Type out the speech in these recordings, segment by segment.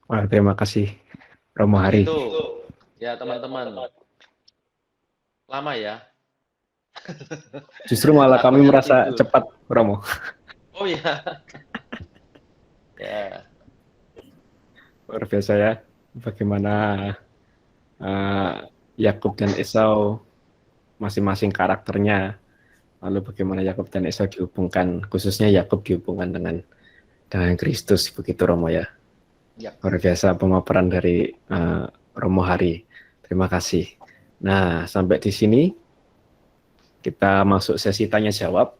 Wah, terima kasih Romo Hari. Begitu. Ya, teman-teman. Lama ya. Justru malah kami Takutnya merasa tidur. cepat, Romo. Oh ya. Ya. Luar biasa ya, bagaimana uh, Yakub dan Esau masing-masing karakternya, lalu bagaimana Yakub dan Esau dihubungkan, khususnya Yakub dihubungkan dengan Kristus, begitu Romo ya. Ya. Luar biasa pemaparan dari Romo Hari. Terima kasih. Nah, sampai di sini kita masuk sesi tanya jawab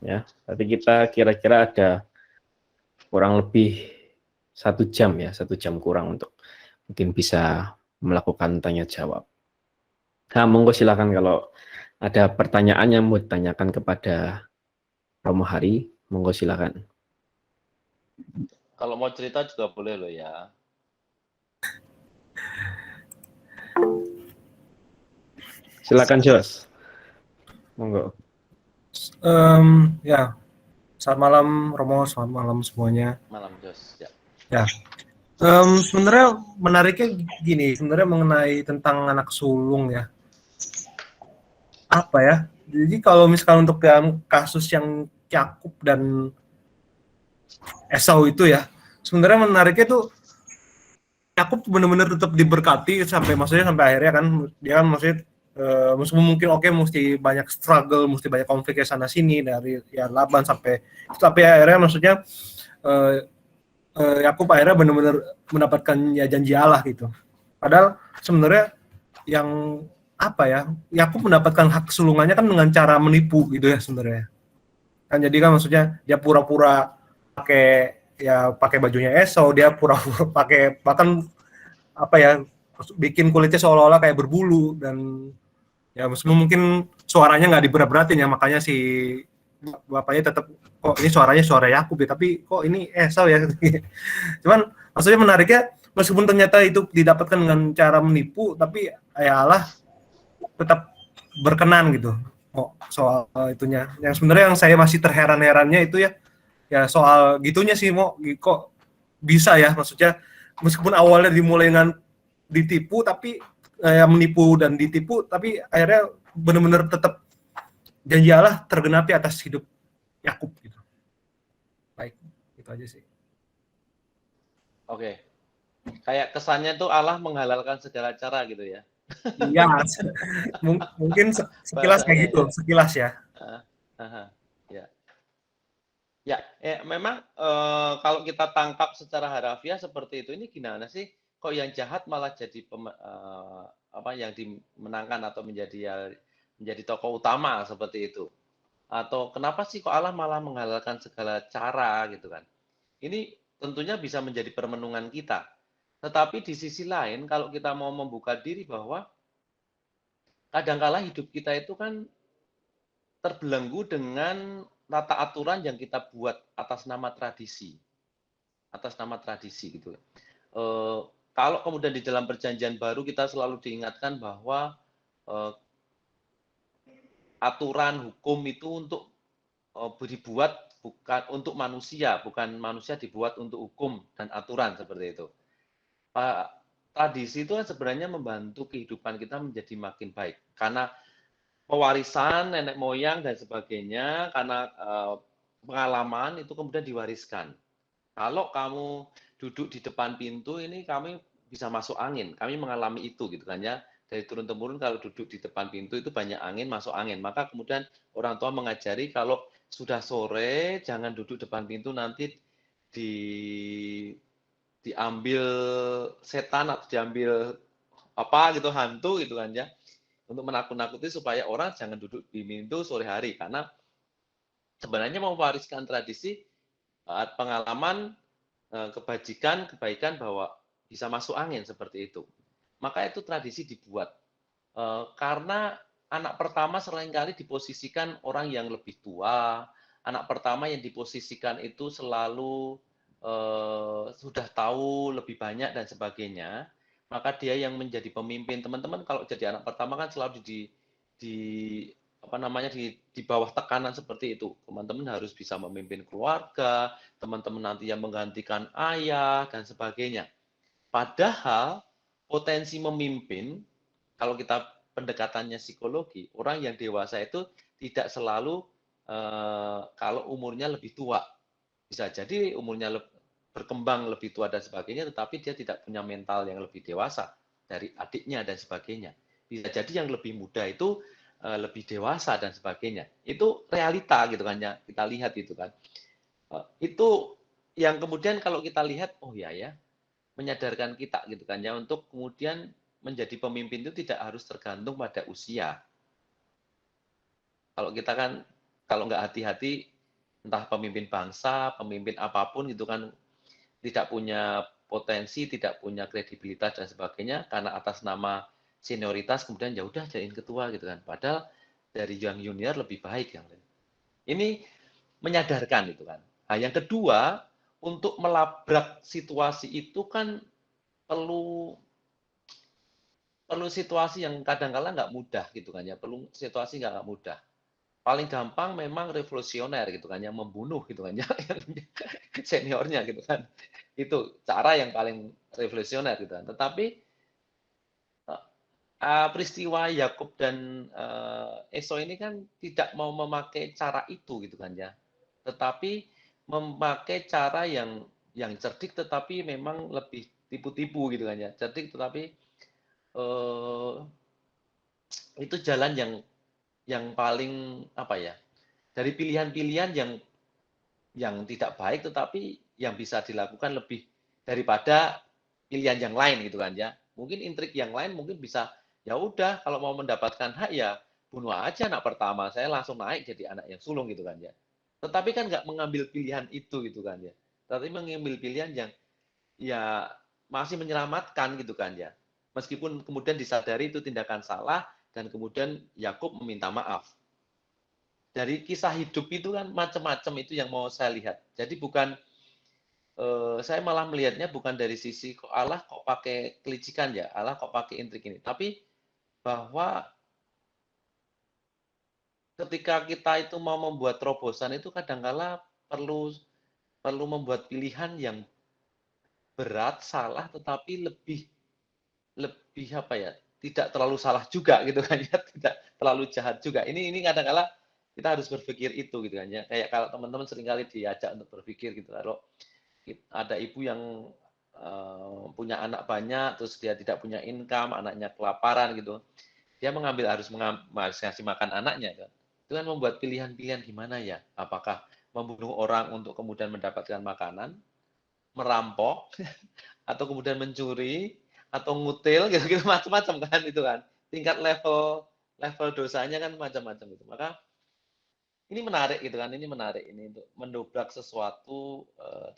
ya. Tadi kita kira-kira ada kurang lebih 1 jam ya, 1 jam kurang untuk mungkin bisa melakukan tanya jawab. Nah, monggo silakan kalau ada pertanyaan yang mau ditanyakan kepada Romo Hari, monggo silakan. Kalau mau cerita juga boleh loh ya. Silakan Jos, monggo. Ya, selamat malam Romo, selamat malam semuanya. Malam Jos. Ya. Ya, sebenarnya menariknya gini, sebenarnya mengenai tentang anak sulung ya. Apa ya? Jadi kalau misalkan untuk dalam kasus yang Yakub dan Esau itu ya, sebenarnya menariknya tuh Yakub benar-benar tetap diberkati sampai maksudnya sampai akhirnya kan dia kan maksudnya meskipun mungkin oke mesti banyak struggle, mesti banyak konflik sana sini dari ya Laban sampai tapi akhirnya maksudnya eh, Yakub akhirnya benar-benar mendapatkan ya janji Allah gitu. Padahal sebenarnya yang apa ya Yakub mendapatkan hak sulungannya kan dengan cara menipu gitu ya sebenarnya. Kan jadi kan maksudnya dia pura-pura pakai bajunya Esau, dia pura-pura pakai bahkan apa ya bikin kulitnya seolah-olah kayak berbulu dan ya meskipun mungkin suaranya nggak diberat-beratin ya makanya si bapaknya tetap kok ini suaranya suara Yakub ya tapi kok ini Esau ya cuman maksudnya menariknya meskipun ternyata itu didapatkan dengan cara menipu tapi ya Allah tetap berkenan gitu soal itunya yang sebenarnya yang saya masih terheran-herannya itu ya soal gitunya sih kok bisa ya maksudnya meskipun awalnya dimulai dengan ditipu tapi menipu dan ditipu tapi akhirnya benar-benar tetap janji Allah tergenapi atas hidup Yakub gitu. Baik, itu aja sih. Oke. Kayak kesannya tuh Allah menghalalkan segala cara gitu ya. Iya, mungkin sekilas kayak Bahasanya gitu, ya. sekilas ya. Ya. Ya, memang kalau kita tangkap secara harafiah seperti itu, ini gimana sih? Kok yang jahat malah jadi apa yang dimenangkan atau menjadi tokoh utama seperti itu? Atau kenapa sih kok Allah malah menghalalkan segala cara gitu kan? Ini tentunya bisa menjadi permenungan kita. Tetapi di sisi lain, kalau kita mau membuka diri bahwa kadangkala hidup kita itu kan terbelenggu dengan tata aturan yang kita buat atas nama tradisi. Atas nama tradisi gitu. Eh, Kalau kemudian di dalam perjanjian baru kita selalu diingatkan bahwa eh, aturan hukum itu untuk dibuat bukan untuk manusia, bukan manusia dibuat untuk hukum dan aturan seperti itu. Tradisi itu kan sebenarnya membantu kehidupan kita menjadi makin baik karena pewarisan nenek moyang dan sebagainya karena pengalaman itu kemudian diwariskan. Kalau kamu duduk di depan pintu ini kami bisa masuk angin. Kami mengalami itu gitu kan ya. Dari turun temurun kalau duduk di depan pintu itu banyak angin, masuk angin. Maka kemudian orang tua mengajari kalau sudah sore jangan duduk depan pintu nanti di diambil setan atau diambil apa gitu hantu gitu kan ya. Untuk menakut-nakuti supaya orang jangan duduk di pintu sore hari karena sebenarnya mewariskan tradisi pengalaman kebajikan, kebaikan bahwa bisa masuk angin seperti itu. Maka itu tradisi dibuat. Karena anak pertama seringkali diposisikan orang yang lebih tua, anak pertama yang diposisikan itu selalu sudah tahu lebih banyak dan sebagainya, maka dia yang menjadi pemimpin. Teman-teman kalau jadi anak pertama kan selalu di apa namanya di bawah tekanan seperti itu. Teman-teman harus bisa memimpin keluarga, teman-teman nanti yang menggantikan ayah dan sebagainya. Padahal potensi memimpin, kalau kita pendekatannya psikologi, orang yang dewasa itu tidak selalu kalau umurnya lebih tua. Bisa jadi umurnya berkembang lebih tua dan sebagainya, tetapi dia tidak punya mental yang lebih dewasa dari adiknya dan sebagainya. Bisa jadi yang lebih muda itu lebih dewasa dan sebagainya. Itu realita gitu kan ya, kita lihat itu kan. Itu yang kemudian kalau kita lihat, oh ya ya, menyadarkan kita gitu kan ya, untuk kemudian menjadi pemimpin itu tidak harus tergantung pada usia. Kalau kita kan, kalau nggak hati-hati, entah pemimpin bangsa, pemimpin apapun gitu kan, tidak punya potensi, tidak punya kredibilitas dan sebagainya, karena atas nama senioritas kemudian ya udah jadiin ketua gitu kan. Padahal dari yang junior lebih baik yang lain. Ini menyadarkan itu kan. Nah, yang kedua, untuk melabrak situasi itu kan perlu situasi yang kadang-kala nggak mudah gitu kan ya, perlu situasi nggak mudah. Paling gampang memang revolusioner gitu kan, yang membunuh gitu kan ya, seniornya gitu kan. Itu cara yang paling revolusioner gitu kan. Tetapi peristiwa Yakub dan Esau ini kan tidak mau memakai cara itu gitu kan ya. Tetapi memakai cara yang cerdik tetapi memang lebih tipu-tipu gitu kan ya. Cerdik tetapi itu jalan yang paling apa ya, dari pilihan-pilihan yang tidak baik tetapi yang bisa dilakukan lebih daripada pilihan yang lain gitu kan ya. Mungkin intrik yang lain mungkin bisa, ya udah kalau mau mendapatkan hak ya bunuh aja anak pertama, saya langsung naik jadi anak yang sulung gitu kan ya. Tetapi kan nggak mengambil pilihan itu gitu kan ya. Tapi mengambil pilihan yang ya masih menyelamatkan gitu kan ya. Meskipun kemudian disadari itu tindakan salah dan kemudian Yakub meminta maaf. Dari kisah hidup itu kan macam-macam itu yang mau saya lihat. Jadi bukan saya malah melihatnya bukan dari sisi kok Allah kok pakai kelicikan ya, Allah kok pakai intrik ini. Tapi bahwa ketika kita itu mau membuat terobosan itu kadangkala perlu perlu membuat pilihan yang berat, salah, tetapi lebih lebih apa ya, tidak terlalu salah juga gitu kan ya, tidak terlalu jahat juga. Ini kadang-kala kita harus berpikir itu gitu kan ya. Kayak kalau teman-teman seringkali diajak untuk berpikir gitu, kalau ada ibu yang punya anak banyak, terus dia tidak punya income, anaknya kelaparan gitu, dia harus ngasih makan anaknya kan. Itu kan membuat pilihan-pilihan gimana ya, apakah membunuh orang untuk kemudian mendapatkan makanan, merampok, atau kemudian mencuri, atau ngutil gitu-gitu macam-macam kan itu kan. Tingkat level dosanya kan macam-macam itu. Maka ini menarik gitu kan, ini menarik ini untuk mendobrak sesuatu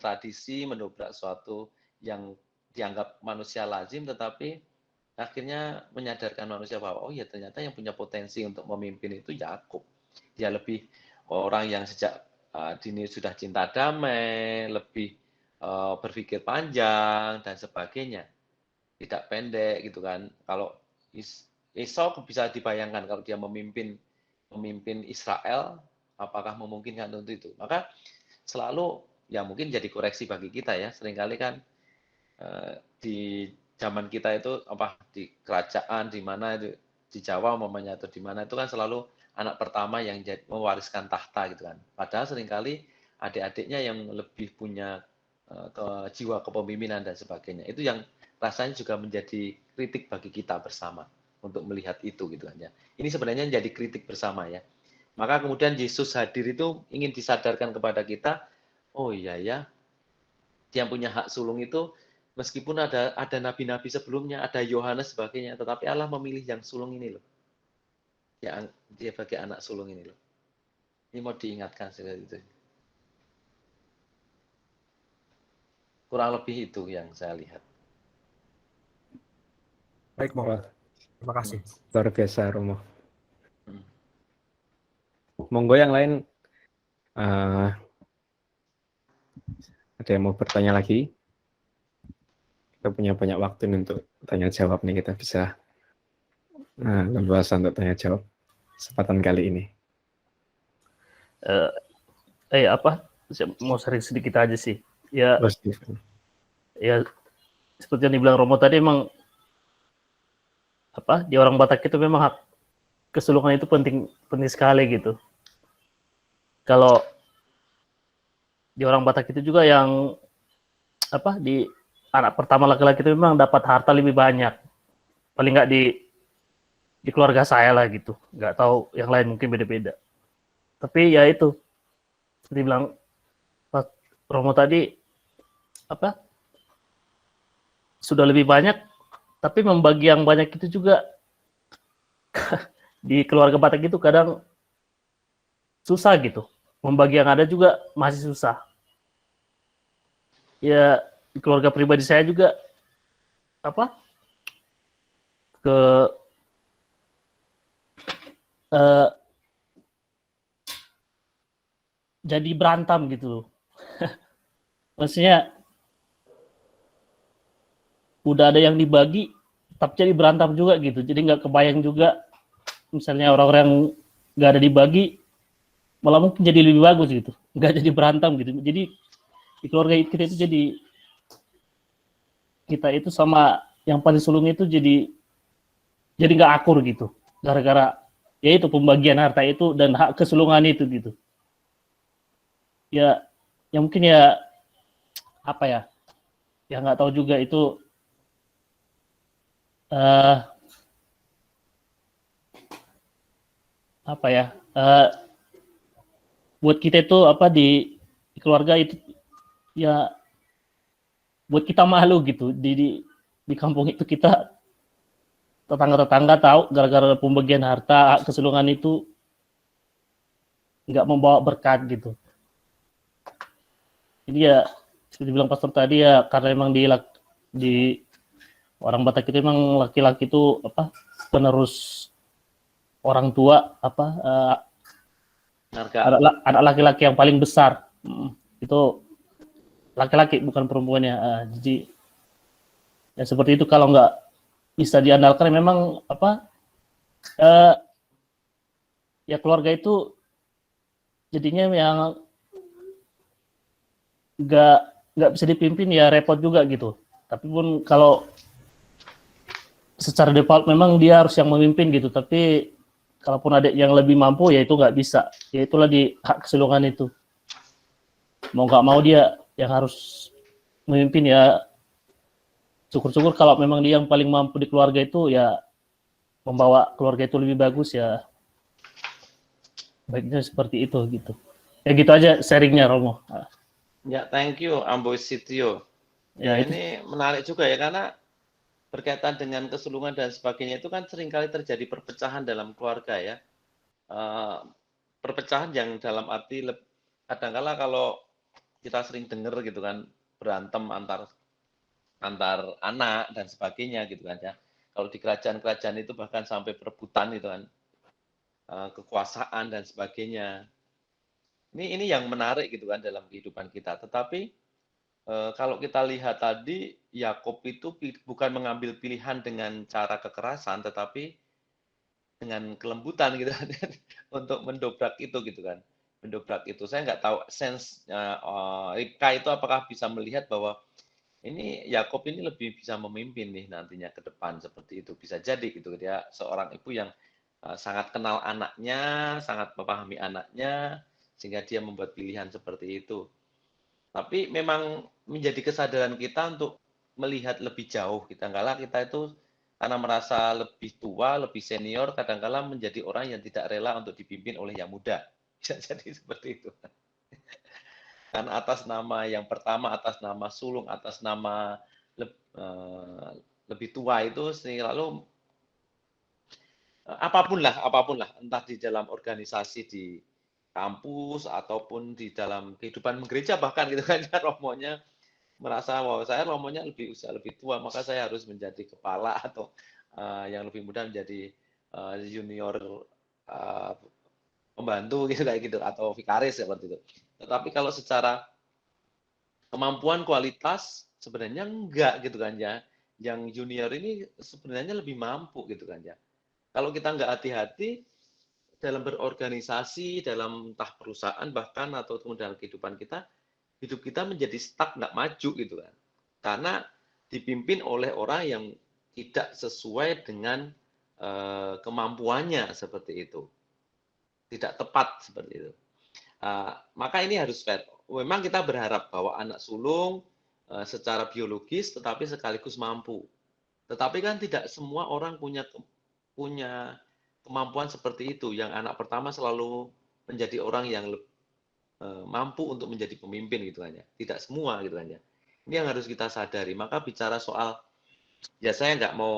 tradisi, mendobrak sesuatu yang dianggap manusia lazim, tetapi akhirnya menyadarkan manusia bahwa oh ya ternyata yang punya potensi untuk memimpin itu Yakub. Dia lebih orang yang sejak dini sudah cinta damai, lebih berpikir panjang dan sebagainya, tidak pendek gitu kan. Kalau Esau bisa dibayangkan kalau dia memimpin Israel, apakah memungkinkan untuk itu? Maka selalu ya mungkin jadi koreksi bagi kita ya. Seringkali kan di zaman kita itu apa di kerajaan di mana itu di Jawa umpamanya atau di mana itu kan selalu anak pertama yang mewariskan tahta gitu kan. Padahal seringkali adik-adiknya yang lebih punya jiwa kepemimpinan dan sebagainya. Itu yang rasanya juga menjadi kritik bagi kita bersama untuk melihat itu gitu kan ya. Ini sebenarnya menjadi kritik bersama ya. Maka kemudian Yesus hadir itu ingin disadarkan kepada kita, oh iya ya, yang punya hak sulung itu meskipun ada nabi-nabi sebelumnya, ada Yohanes sebagainya, tetapi Allah memilih yang sulung ini loh. Ya, dia sebagai anak sulung ini loh. Ini mau diingatkan seperti itu. Kurang lebih itu yang saya lihat. Baik, Mo. Wah, Terima kasih. luar biasa Romo. Monggo yang lain ada yang mau bertanya lagi? Kita punya banyak waktu nih untuk tanya jawab nih, kita bisa leluasa untuk tanya jawab kesempatan kali ini. Apa? Saya mau sharing sedikit aja sih. Ya, Terus, ya seperti yang dibilang Romo tadi, emang di orang Batak itu memang hak kesulungan itu penting sekali gitu. Kalau di orang Batak itu juga yang di anak pertama laki-laki itu memang dapat harta lebih banyak, paling nggak di keluarga saya lah gitu. Nggak tahu yang lain, mungkin beda-beda. Tapi ya itu seperti bilang Pak Romo tadi, sudah lebih banyak, tapi membagi yang banyak itu juga di keluarga Batak itu kadang susah gitu. Membagi yang ada juga masih susah. Ya, di keluarga pribadi saya juga ke jadi berantem gitu. Maksudnya udah ada yang dibagi, tapi jadi berantem juga gitu. Jadi nggak kebayang juga, misalnya orang-orang yang nggak ada dibagi, malah mungkin jadi lebih bagus gitu. Nggak jadi berantem gitu. Jadi di keluarga kita itu kita itu sama yang paling sulung itu jadi nggak akur gitu. Gara-gara ya itu pembagian harta itu dan hak kesulungan itu gitu. Ya mungkin ya nggak tahu juga itu buat kita itu di keluarga itu ya buat kita malu gitu. Di kampung itu kita tetangga-tetangga tahu gara-gara pembagian harta hak kesulungan itu nggak membawa berkat gitu. Jadi ya seperti bilang pastor tadi, ya karena memang di orang Batak itu memang laki-laki itu penerus orang tua, anak laki-laki yang paling besar. Itu laki-laki, bukan perempuannya. Jadi ya seperti itu, kalau nggak bisa diandalkan memang ya keluarga itu jadinya yang nggak bisa dipimpin, ya repot juga gitu. Tapi pun kalau secara default memang dia harus yang memimpin gitu. Tapi kalaupun ada yang lebih mampu, ya itu nggak bisa. Ya itulah di hak kesulungan itu. Mau nggak mau dia yang harus memimpin. Ya syukur-syukur kalau memang dia yang paling mampu di keluarga itu, ya membawa keluarga itu lebih bagus, ya baiknya seperti itu gitu. Ya gitu aja sharingnya, Romo. Ya, thank you, Amboy Sitio. Ya, ini menarik juga ya, karena berkaitan dengan kesulungan dan sebagainya itu kan seringkali terjadi perpecahan dalam keluarga ya. Perpecahan yang dalam arti kadang-kala kalau kita sering dengar gitu kan, berantem antar anak dan sebagainya gitu kan ya. Kalau di kerajaan-kerajaan itu bahkan sampai perebutan gitu kan, kekuasaan dan sebagainya. Ini yang menarik gitu kan dalam kehidupan kita. Tetapi kalau kita lihat tadi, Yakub itu bukan mengambil pilihan dengan cara kekerasan, tetapi dengan kelembutan gitu kan, untuk mendobrak itu gitu kan. Mendobrak itu. Saya nggak tahu sense Ribka itu apakah bisa melihat bahwa ini Yakub ini lebih bisa memimpin nih nantinya ke depan, seperti itu. Bisa jadi gitu, dia seorang ibu yang sangat kenal anaknya, sangat memahami anaknya, sehingga dia membuat pilihan seperti itu. Tapi memang menjadi kesadaran kita untuk melihat lebih jauh. Kadang-kala kita itu karena merasa lebih tua, lebih senior, kadang-kala menjadi orang yang tidak rela untuk dipimpin oleh yang muda. Bisa jadi seperti itu. Karena atas nama yang pertama, atas nama sulung, atas nama lebih tua itu selalu apapun lah, entah di dalam organisasi di kampus ataupun di dalam kehidupan gereja bahkan gitu kan, romonya merasa bahwa saya romonya lebih usia lebih tua, maka saya harus menjadi kepala, atau yang lebih muda menjadi junior pembantu gitu kayak gitu, atau vikaris seperti itu. Tetapi kalau secara kemampuan kualitas sebenarnya enggak gitu kan ya. Yang junior ini sebenarnya lebih mampu gitu kan ya. Kalau kita nggak hati-hati dalam berorganisasi, dalam entah perusahaan bahkan ataupun dalam kehidupan kita, hidup kita menjadi stuck, nggak maju gitu kan. Karena dipimpin oleh orang yang tidak sesuai dengan kemampuannya seperti itu, tidak tepat seperti itu. Maka ini harus fair. Memang kita berharap bahwa anak sulung secara biologis tetapi sekaligus mampu. Tetapi kan tidak semua orang punya kemampuan seperti itu. Yang anak pertama selalu menjadi orang yang mampu untuk menjadi pemimpin gitu kan ya. Tidak semua gitu kan ya. Ini yang harus kita sadari. Maka bicara soal, ya saya nggak mau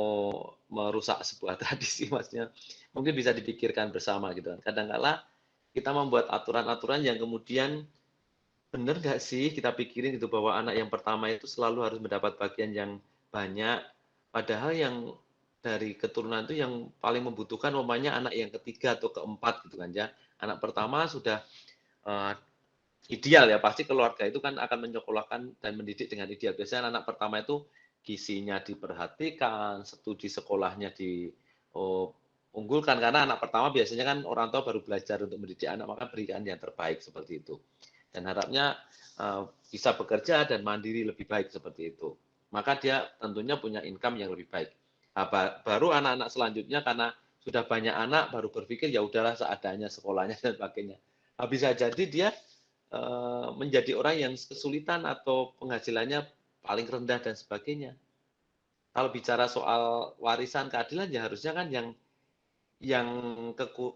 merusak sebuah tradisi, maksudnya mungkin bisa dipikirkan bersama gitu kan. Kadang-kala kita membuat aturan-aturan yang kemudian benar nggak sih kita pikirin gitu bahwa anak yang pertama itu selalu harus mendapat bagian yang banyak, padahal yang dari keturunan itu yang paling membutuhkan umpamanya anak yang ketiga atau keempat gitu kan ya. Anak pertama sudah ideal ya, pasti keluarga itu kan akan menyekolahkan dan mendidik dengan ideal. Biasanya anak pertama itu gizinya diperhatikan, studi sekolahnya diunggulkan, karena anak pertama biasanya kan orang tua baru belajar untuk mendidik anak, maka berikan yang terbaik seperti itu. Dan harapnya bisa bekerja dan mandiri lebih baik seperti itu. Maka dia tentunya punya income yang lebih baik. Baru anak-anak selanjutnya karena sudah banyak anak baru berpikir ya udahlah seadanya sekolahnya dan sebagainya. Bisa jadi dia menjadi orang yang kesulitan atau penghasilannya paling rendah dan sebagainya. Kalau bicara soal warisan keadilan ya harusnya kan yang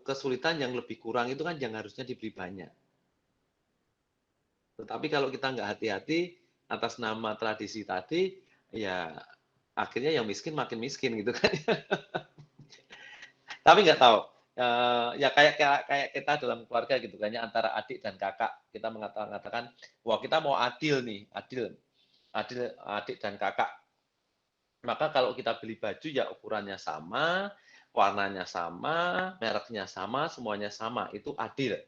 kesulitan yang lebih kurang itu kan yang harusnya diberi banyak. Tetapi kalau kita nggak hati-hati atas nama tradisi tadi, ya akhirnya yang miskin makin miskin gitu kan. Tapi nggak tahu. Ya kayak kita dalam keluarga gitu kan ya, antara adik dan kakak kita mengatakan wah kita mau adil nih, adil adik dan kakak. Maka kalau kita beli baju ya ukurannya sama, warnanya sama, mereknya sama, semuanya sama, itu adil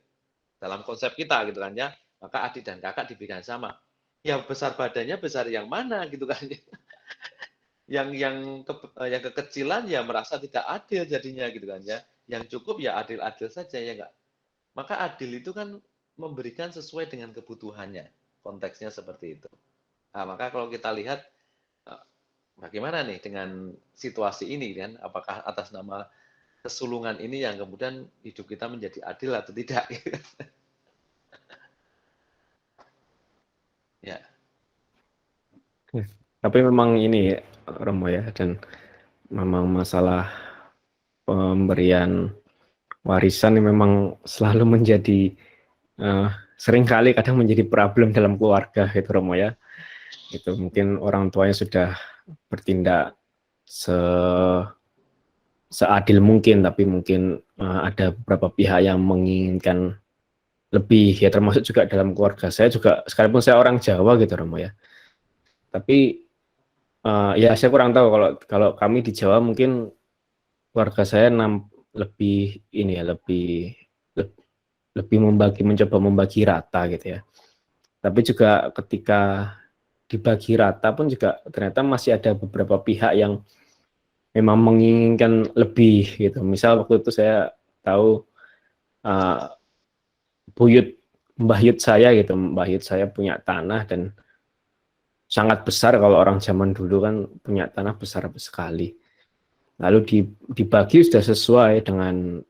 dalam konsep kita gitu kan ya. Maka adik dan kakak diberikan sama. Ya besar badannya besar yang mana gitu kan. yang kekecilan ya merasa tidak adil jadinya gitu kan ya. Yang cukup ya adil-adil saja ya enggak. Maka adil itu kan memberikan sesuai dengan kebutuhannya. Konteksnya seperti itu. Nah, maka kalau kita lihat bagaimana nih dengan situasi ini kan, apakah atas nama kesulungan ini yang kemudian hidup kita menjadi adil atau tidak? Ya. Tapi memang ini Romo ya, dan memang masalah pemberian warisan ini memang selalu menjadi seringkali kadang menjadi problem dalam keluarga itu Romo ya. Itu mungkin orang tuanya sudah bertindak seadil mungkin, tapi mungkin ada beberapa pihak yang menginginkan lebih ya, termasuk juga dalam keluarga saya juga, sekalipun saya orang Jawa gitu Romo ya. Tapi ya saya kurang tahu kalau kami di Jawa mungkin keluarga saya lebih ini ya, lebih mencoba membagi rata gitu ya. Tapi juga ketika dibagi rata pun juga ternyata masih ada beberapa pihak yang memang menginginkan lebih gitu. Misal waktu itu saya tahu Mbah Yud saya gitu, Mbah Yud saya punya tanah dan sangat besar, kalau orang zaman dulu kan punya tanah besar sekali. Lalu dibagi sudah sesuai dengan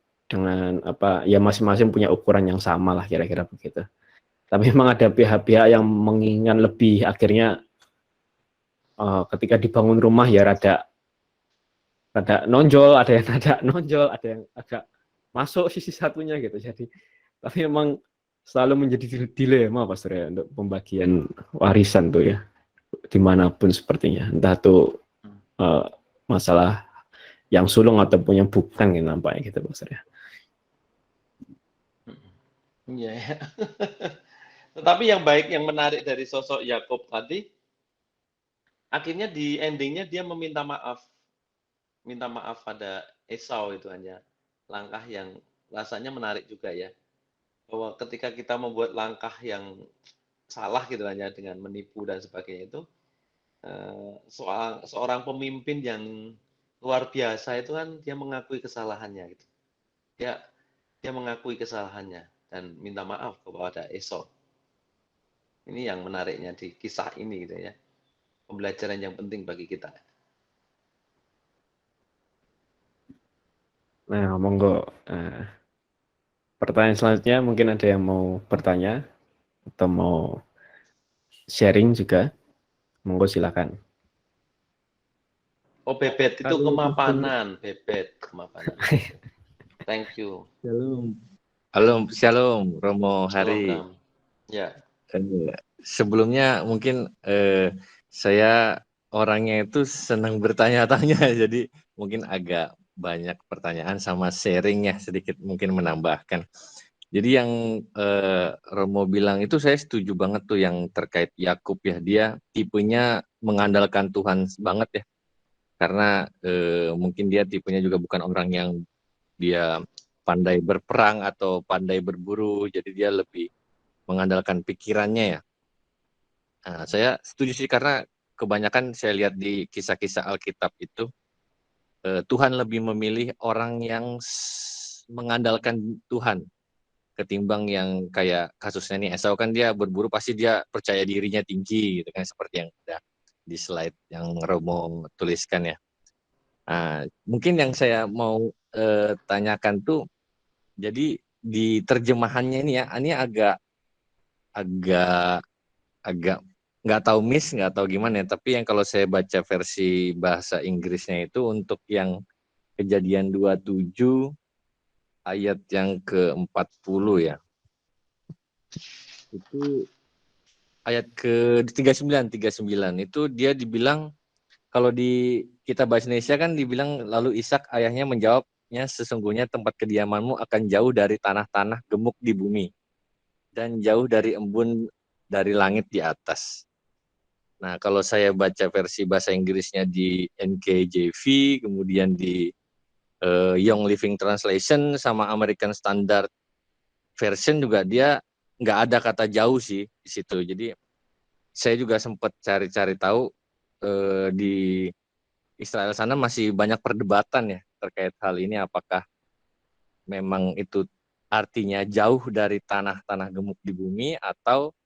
apa ya, masing-masing punya ukuran yang sama lah kira-kira begitu. Tapi memang ada pihak-pihak yang menginginkan lebih, akhirnya ketika dibangun rumah ya rada nonjol, ada yang rada nonjol, ada yang agak masuk sisi satunya gitu. Jadi tapi memang selalu menjadi dilema Pastor ya untuk pembagian warisan tuh ya, dimanapun sepertinya, entah tuh masalah yang sulung ataupun yang bukan gitu nampaknya gitu Pastor ya. Iya ya. Tetapi yang baik, yang menarik dari sosok Yakub tadi, akhirnya di endingnya dia meminta maaf pada Esau, itu hanya langkah yang rasanya menarik juga ya, bahwa ketika kita membuat langkah yang salah gitu hanya dengan menipu dan sebagainya itu, seorang pemimpin yang luar biasa itu kan dia mengakui kesalahannya gitu. Dia mengakui kesalahannya dan minta maaf kepada Esau. Ini yang menariknya di kisah ini gitu ya. pembelajaran yang penting bagi kita. Nah, monggo. Pertanyaan selanjutnya mungkin ada yang mau bertanya atau mau sharing juga. Monggo silakan. Oh, bebet itu Kalau kemapanan, bebet kemapanan. Thank you. Shalom. Halo, shalom, Romo Shalom, Hari. Bram. Ya, Sebelumnya mungkin saya orangnya itu senang bertanya-tanya, jadi mungkin agak banyak pertanyaan sama sharingnya sedikit mungkin menambahkan. Jadi yang Romo bilang itu saya setuju banget tuh yang terkait Yakub ya, dia tipenya mengandalkan Tuhan banget ya, karena mungkin dia tipenya juga bukan orang yang dia pandai berperang atau pandai berburu, jadi dia lebih mengandalkan pikirannya ya. Nah, saya setuju sih karena kebanyakan saya lihat di kisah-kisah Alkitab itu Tuhan lebih memilih orang yang mengandalkan Tuhan ketimbang yang kayak kasusnya nih Esau, kan dia berburu pasti dia percaya dirinya tinggi gitu kan, seperti yang ada di slide yang Romo tuliskan ya. Nah, mungkin yang saya mau tanyakan tuh, jadi di terjemahannya ini agak agak nggak tahu nggak tahu gimana ya, tapi yang kalau saya baca versi bahasa Inggrisnya itu untuk yang Kejadian 27 ayat yang ke-40 ya. Itu ayat ke-39 itu dia dibilang, kalau di kita bahasa Indonesia kan dibilang, lalu Ishak ayahnya menjawabnya, sesungguhnya tempat kediamanmu akan jauh dari tanah-tanah gemuk di bumi dan jauh dari embun dari langit di atas. Nah, kalau saya baca versi bahasa Inggrisnya di NKJV, kemudian di Young Living Translation sama American Standard Version juga dia nggak ada kata jauh sih di situ. Jadi saya juga sempat cari-cari tahu di Israel sana masih banyak perdebatan ya terkait hal ini, apakah memang itu artinya jauh dari tanah-tanah gemuk di bumi atau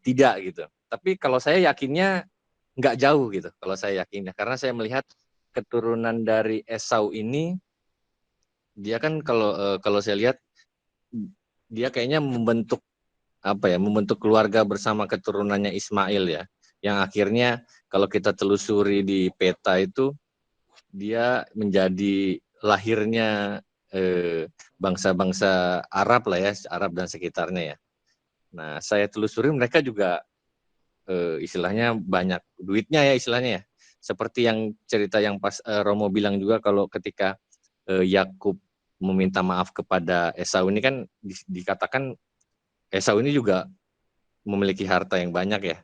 tidak gitu. Tapi kalau saya yakinnya nggak jauh gitu, kalau saya yakinnya, karena saya melihat keturunan dari Esau ini, dia kan kalau saya lihat dia kayaknya membentuk membentuk keluarga bersama keturunannya Ismail ya, yang akhirnya kalau kita telusuri di peta itu dia menjadi lahirnya bangsa-bangsa Arab lah ya, Arab dan sekitarnya ya. Nah, saya telusuri mereka juga istilahnya banyak duitnya ya istilahnya ya. Seperti yang cerita yang pas Romo bilang juga, kalau ketika Yakub meminta maaf kepada Esau ini kan dikatakan Esau ini juga memiliki harta yang banyak ya.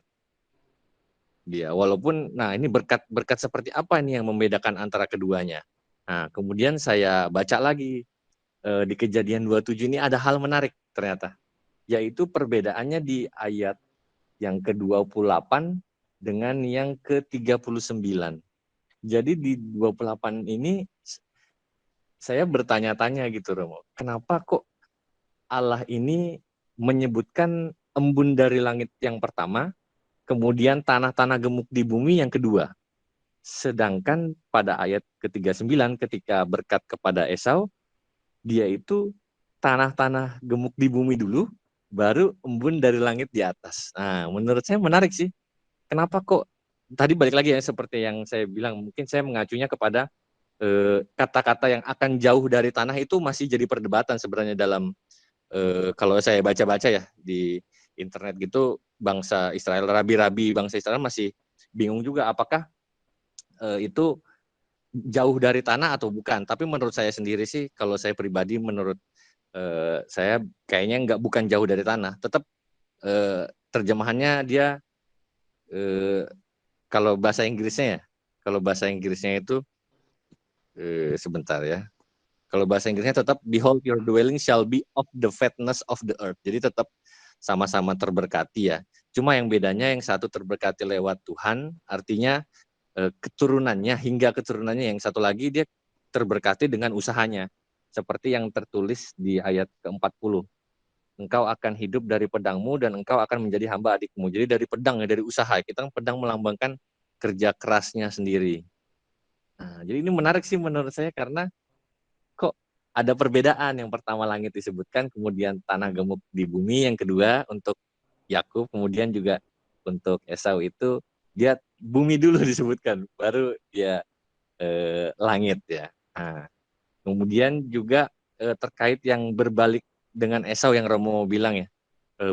Dia walaupun, nah ini berkat seperti apa nih yang membedakan antara keduanya. Nah, kemudian saya baca lagi di Kejadian 27 ini ada hal menarik ternyata, yaitu perbedaannya di ayat yang ke-28 dengan yang ke-39. Jadi di 28 ini saya bertanya-tanya gitu Romo, kenapa kok Allah ini menyebutkan embun dari langit yang pertama, kemudian tanah-tanah gemuk di bumi yang kedua. Sedangkan pada ayat ke-39 ketika berkat kepada Esau, dia itu tanah-tanah gemuk di bumi dulu, baru embun dari langit di atas. Nah, menurut saya menarik sih. Kenapa kok? Tadi balik lagi ya, seperti yang saya bilang, mungkin saya mengacunya kepada kata-kata yang akan jauh dari tanah itu masih jadi perdebatan sebenarnya dalam kalau saya baca-baca ya di internet gitu, bangsa Israel, rabi-rabi bangsa Israel masih bingung juga apakah itu jauh dari tanah atau bukan. Tapi menurut saya sendiri sih, kalau saya pribadi, menurut saya kayaknya bukan jauh dari tanah. Tetap terjemahannya dia kalau bahasa Inggrisnya itu sebentar ya. Kalau bahasa Inggrisnya tetap behold your dwelling shall be of the fatness of the earth. Jadi tetap sama-sama terberkati ya. Cuma yang bedanya yang satu terberkati lewat Tuhan, artinya keturunannya, hingga keturunannya, yang satu lagi dia terberkati dengan usahanya. Seperti yang tertulis di ayat ke-40. engkau akan hidup dari pedangmu dan engkau akan menjadi hamba adikmu. Jadi dari pedang ya, dari usaha. Kita kan pedang melambangkan kerja kerasnya sendiri. Nah, jadi ini menarik sih menurut saya karena kok ada perbedaan. Yang pertama langit disebutkan, kemudian tanah gemuk di bumi. Yang kedua untuk Yakub, kemudian juga untuk Esau itu dia bumi dulu disebutkan, baru dia langit ya. Nah, kemudian juga terkait yang berbalik dengan Esau yang Romo bilang ya,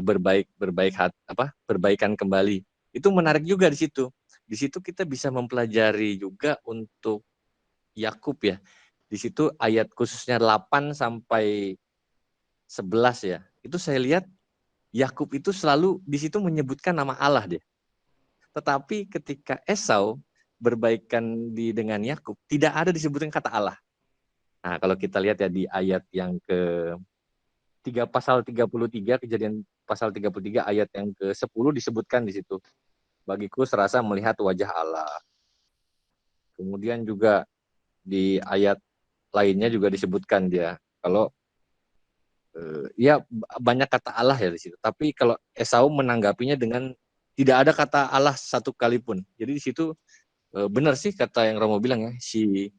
berbaikan kembali. Itu menarik juga di situ. Di situ kita bisa mempelajari juga untuk Yakub ya. Di situ ayat khususnya 8 sampai 11 ya. Itu saya lihat Yakub itu selalu di situ menyebutkan nama Allah dia. Tetapi ketika Esau berbaikan dengan Yakub, tidak ada disebutkan kata Allah. Nah, kalau kita lihat ya di ayat yang pasal 33, Kejadian pasal 33 ayat yang ke-10 disebutkan di situ. Bagiku serasa melihat wajah Allah. Kemudian juga di ayat lainnya juga disebutkan dia kalau ya banyak kata Allah ya di situ. Tapi kalau Esau menanggapinya dengan tidak ada kata Allah satu kali pun. Jadi di situ benar sih kata yang Romo bilang ya, si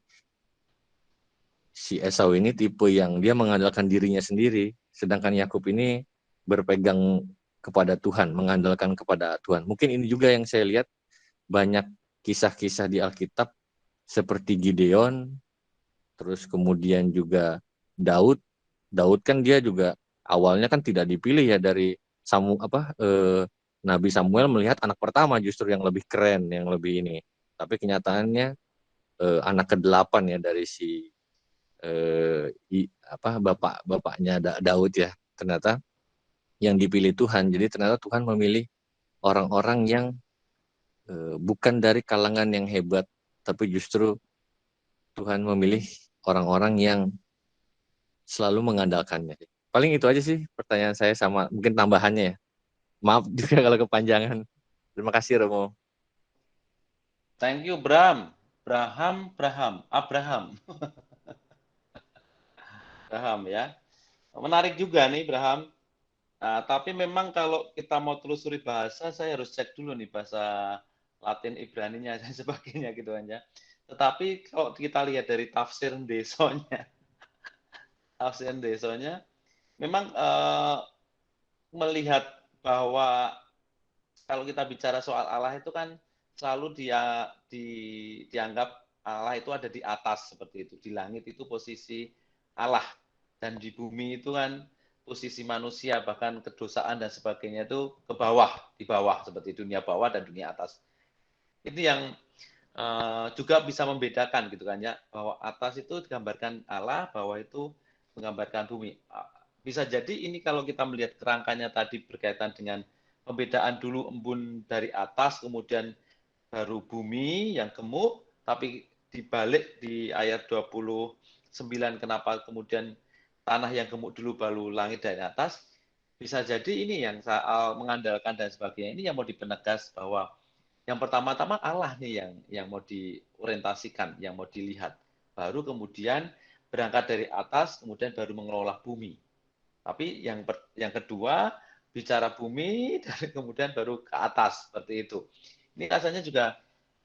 Esau ini tipe yang dia mengandalkan dirinya sendiri, sedangkan Yakub ini berpegang kepada Tuhan, mengandalkan kepada Tuhan. Mungkin ini juga yang saya lihat banyak kisah-kisah di Alkitab seperti Gideon, terus kemudian juga Daud. Daud kan dia juga awalnya kan tidak dipilih ya dari Nabi Samuel melihat anak pertama justru yang lebih keren, yang lebih ini. Tapi kenyataannya anak ke-8 ya dari si bapaknya Daud ya. Ternyata yang dipilih Tuhan. Jadi ternyata Tuhan memilih orang-orang yang bukan dari kalangan yang hebat, tapi justru Tuhan memilih orang-orang yang selalu mengandalkannya. Paling itu aja sih pertanyaan saya sama mungkin tambahannya ya. Maaf juga kalau kepanjangan. Terima kasih Romo. Thank you, Bram. Abraham ya. Menarik juga nih, Abraham. Nah, tapi memang kalau kita mau telusuri bahasa, saya harus cek dulu nih bahasa Latin Ibraninya dan sebagainya gitu kan ya. Tetapi kalau kita lihat dari tafsir Desonya, memang melihat bahwa kalau kita bicara soal Allah itu kan selalu dianggap Allah itu ada di atas seperti itu. Di langit itu posisi Allah dan di bumi itu kan posisi manusia, bahkan kedosaan dan sebagainya itu ke bawah, di bawah seperti dunia bawah dan dunia atas. Itu yang juga bisa membedakan gitu kan ya, bahwa atas itu digambarkan Allah, bawah itu menggambarkan bumi. Bisa jadi ini kalau kita melihat kerangkanya tadi berkaitan dengan pembedaan dulu embun dari atas, kemudian baru bumi yang gemuk, tapi dibalik di ayat 29 kenapa kemudian tanah yang gemuk dulu baru langit dari atas, bisa jadi ini yang soal mengandalkan dan sebagainya, ini yang mau dipenegas bahwa yang pertama-tama Allah nih yang mau diorientasikan, yang mau dilihat. Baru kemudian berangkat dari atas, kemudian baru mengelola bumi. Tapi yang kedua, bicara bumi, dan kemudian baru ke atas, seperti itu. Ini rasanya juga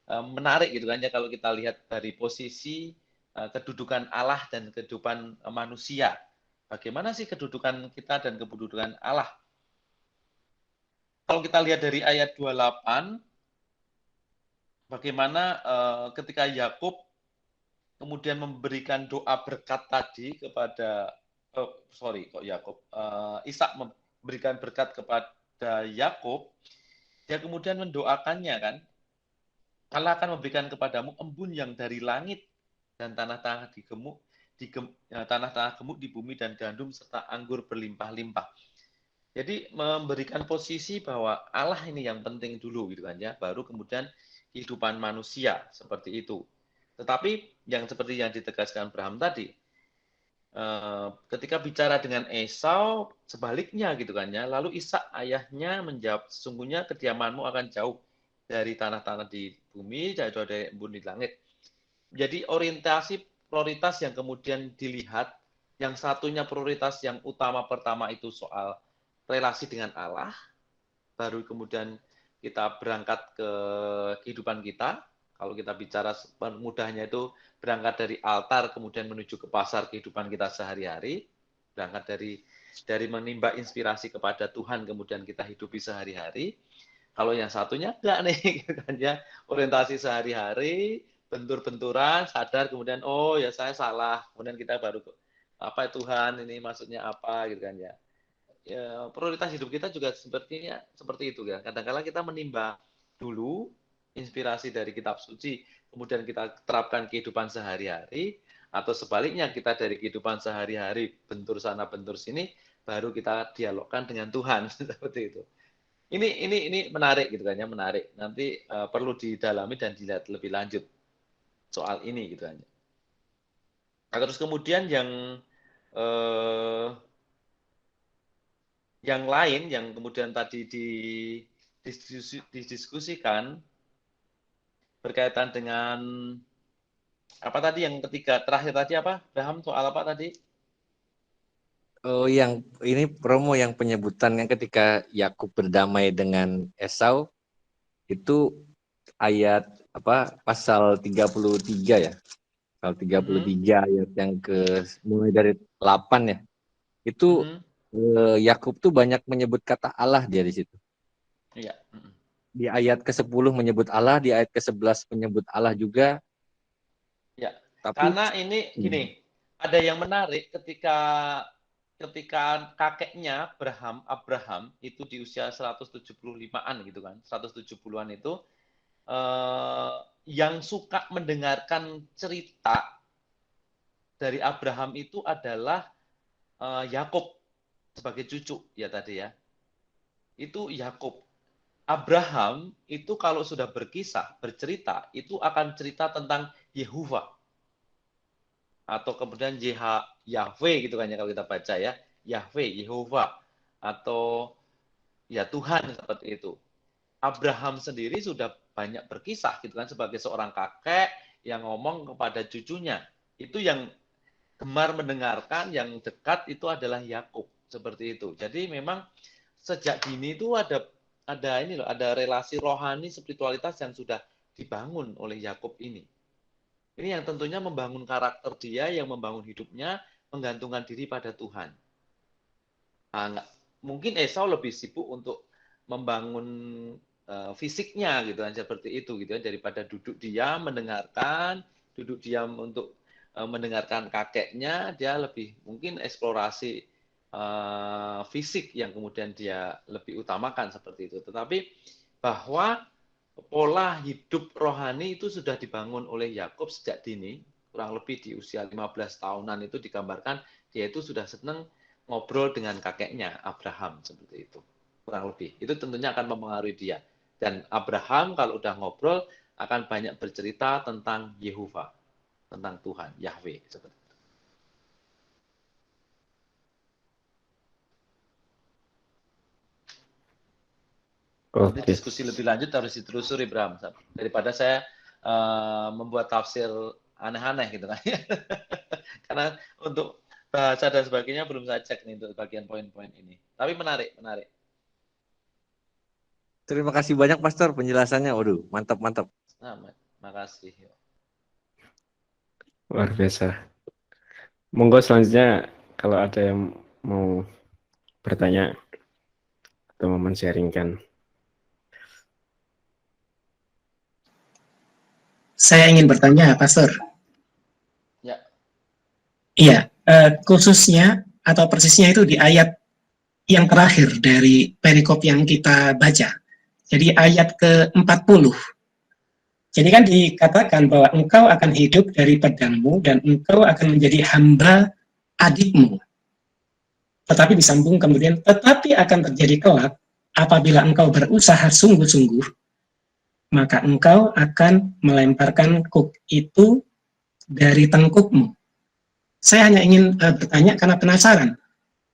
menarik gitu kan ya, kalau kita lihat dari posisi kedudukan Allah dan kehidupan manusia. Bagaimana sih kedudukan kita dan kedudukan Allah? Kalau kita lihat dari ayat 28, bagaimana ketika Yakub kemudian memberikan doa berkat tadi kepada Ishak memberikan berkat kepada Yakub, dia kemudian mendoakannya kan, Allah akan memberikan kepadamu embun yang dari langit dan tanah-tanah gemuk di bumi dan gandum serta anggur berlimpah-limpah. Jadi memberikan posisi bahwa Allah ini yang penting dulu gitu kan ya, baru kemudian kehidupan manusia seperti itu. Tetapi yang seperti yang ditegaskan Abraham tadi, ketika bicara dengan Esau sebaliknya gitu kan ya, lalu Ishak ayahnya menjawab, sesungguhnya kediamanmu akan jauh dari tanah-tanah di bumi, jauh dari embun di langit. Jadi orientasi prioritas yang kemudian dilihat, yang satunya prioritas yang utama pertama itu soal relasi dengan Allah, baru kemudian kita berangkat ke kehidupan kita. Kalau kita bicara mudahnya itu berangkat dari altar kemudian menuju ke pasar kehidupan kita sehari-hari, berangkat dari menimba inspirasi kepada Tuhan kemudian kita hidupi sehari-hari. Kalau yang satunya enggak nih, gitu kan ya, orientasi sehari-hari, bentur-benturan, sadar kemudian oh ya saya salah, kemudian kita baru apa Tuhan ini maksudnya apa gitu kan ya. Ya, prioritas hidup kita juga seperti itu ya. Kadang-kadang kita menimba dulu inspirasi dari kitab suci, kemudian kita terapkan kehidupan sehari-hari, atau sebaliknya kita dari kehidupan sehari-hari bentur sana bentur sini, baru kita dialogkan dengan Tuhan seperti itu. Ini menarik gitu kan ya, menarik. Nanti perlu didalami dan dilihat lebih lanjut soal ini gitu kan. Nah, terus kemudian yang lain yang kemudian tadi didiskusikan berkaitan dengan apa tadi yang ketiga terakhir tadi apa? Abraham soal apa tadi? Oh, yang ini promo yang penyebutan yang ketika Yakub berdamai dengan Esau itu ayat apa pasal 33 ya. Pasal 33 ayat yang mulai dari 8 ya. Itu Yakub tuh banyak menyebut kata Allah dia di situ. Iya. Di ayat ke-10 menyebut Allah, di ayat ke-11 menyebut Allah juga. Ya. Tapi, karena ini gini, ada yang menarik ketika kakeknya Abraham itu di usia 175-an gitu kan, 170-an itu yang suka mendengarkan cerita dari Abraham itu adalah Yakub sebagai cucu ya tadi ya. Itu Yakub. Abraham itu kalau sudah bercerita, itu akan cerita tentang Yehovah. Atau kemudian Yahweh gitu kan ya kalau kita baca ya. Yahweh, Yehovah. Atau ya Tuhan seperti itu. Abraham sendiri sudah banyak berkisah gitu kan sebagai seorang kakek yang ngomong kepada cucunya. Itu yang gemar mendengarkan, yang dekat itu adalah Yakub seperti itu. Jadi memang sejak dini itu ada relasi rohani spiritualitas yang sudah dibangun oleh Yakub ini. Ini yang tentunya membangun karakter dia, yang membangun hidupnya, menggantungkan diri pada Tuhan. Nah, mungkin Esau lebih sibuk untuk membangun fisiknya gitu kan seperti itu gitu ya, daripada duduk diam mendengarkan, duduk diam untuk mendengarkan kakeknya, dia lebih mungkin eksplorasi fisik yang kemudian dia lebih utamakan seperti itu. Tetapi bahwa pola hidup rohani itu sudah dibangun oleh Yakub sejak dini, kurang lebih di usia 15 tahunan itu digambarkan dia itu sudah senang ngobrol dengan kakeknya Abraham seperti itu. Kurang lebih. Itu tentunya akan mempengaruhi dia. Dan Abraham kalau udah ngobrol akan banyak bercerita tentang Yehovah, tentang Tuhan, Yahweh seperti itu. Nanti diskusi lebih lanjut harus ditelusuri Bram, daripada saya membuat tafsir aneh-aneh gitu kan. Karena untuk bahasa dan sebagainya belum saya cek nih untuk bagian poin-poin ini. Tapi menarik. Terima kasih banyak Pastor penjelasannya. Waduh, mantap. Nah, makasih. Luar biasa. Monggo selanjutnya kalau ada yang mau bertanya atau mau men-sharingkan. Saya ingin bertanya, Pastor. Ya. Iya, khususnya atau persisnya itu di ayat yang terakhir dari perikop yang kita baca. Jadi ayat ke-40. Jadi kan dikatakan bahwa engkau akan hidup dari pedangmu dan engkau akan menjadi hamba adikmu. Tetapi disambung kemudian, tetapi akan terjadi kelak apabila engkau berusaha sungguh-sungguh, maka engkau akan melemparkan kuk itu dari tengkukmu. Saya hanya ingin bertanya karena penasaran.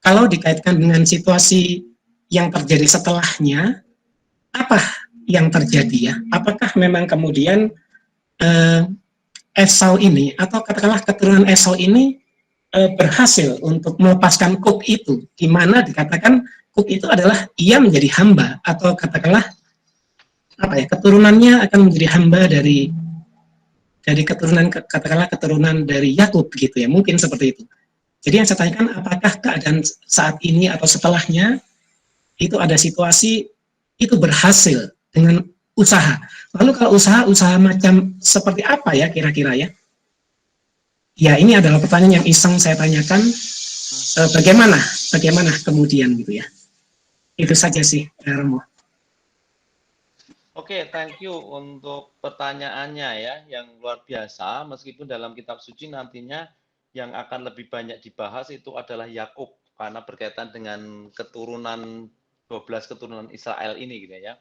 Kalau dikaitkan dengan situasi yang terjadi setelahnya, apa yang terjadi ya? Apakah memang kemudian Esau ini, atau katakanlah keturunan Esau ini berhasil untuk melepaskan kuk itu, di mana dikatakan Kuk itu adalah ia menjadi hamba, atau katakanlah apa ya, keturunannya akan menjadi hamba dari keturunan, katakanlah keturunan dari Yakub gitu ya, mungkin seperti itu. Jadi yang saya tanyakan, apakah keadaan saat ini atau setelahnya itu ada situasi itu berhasil dengan usaha. Lalu kalau usaha macam seperti apa ya kira-kira ya? Ya, ini adalah pertanyaan yang iseng saya tanyakan. Bagaimana kemudian gitu ya? Itu saja sih, Romo. Oke, thank you untuk pertanyaannya ya, yang luar biasa. Meskipun dalam kitab suci nantinya yang akan lebih banyak dibahas itu adalah Yakub, karena berkaitan dengan keturunan 12 keturunan Israel ini gitu ya.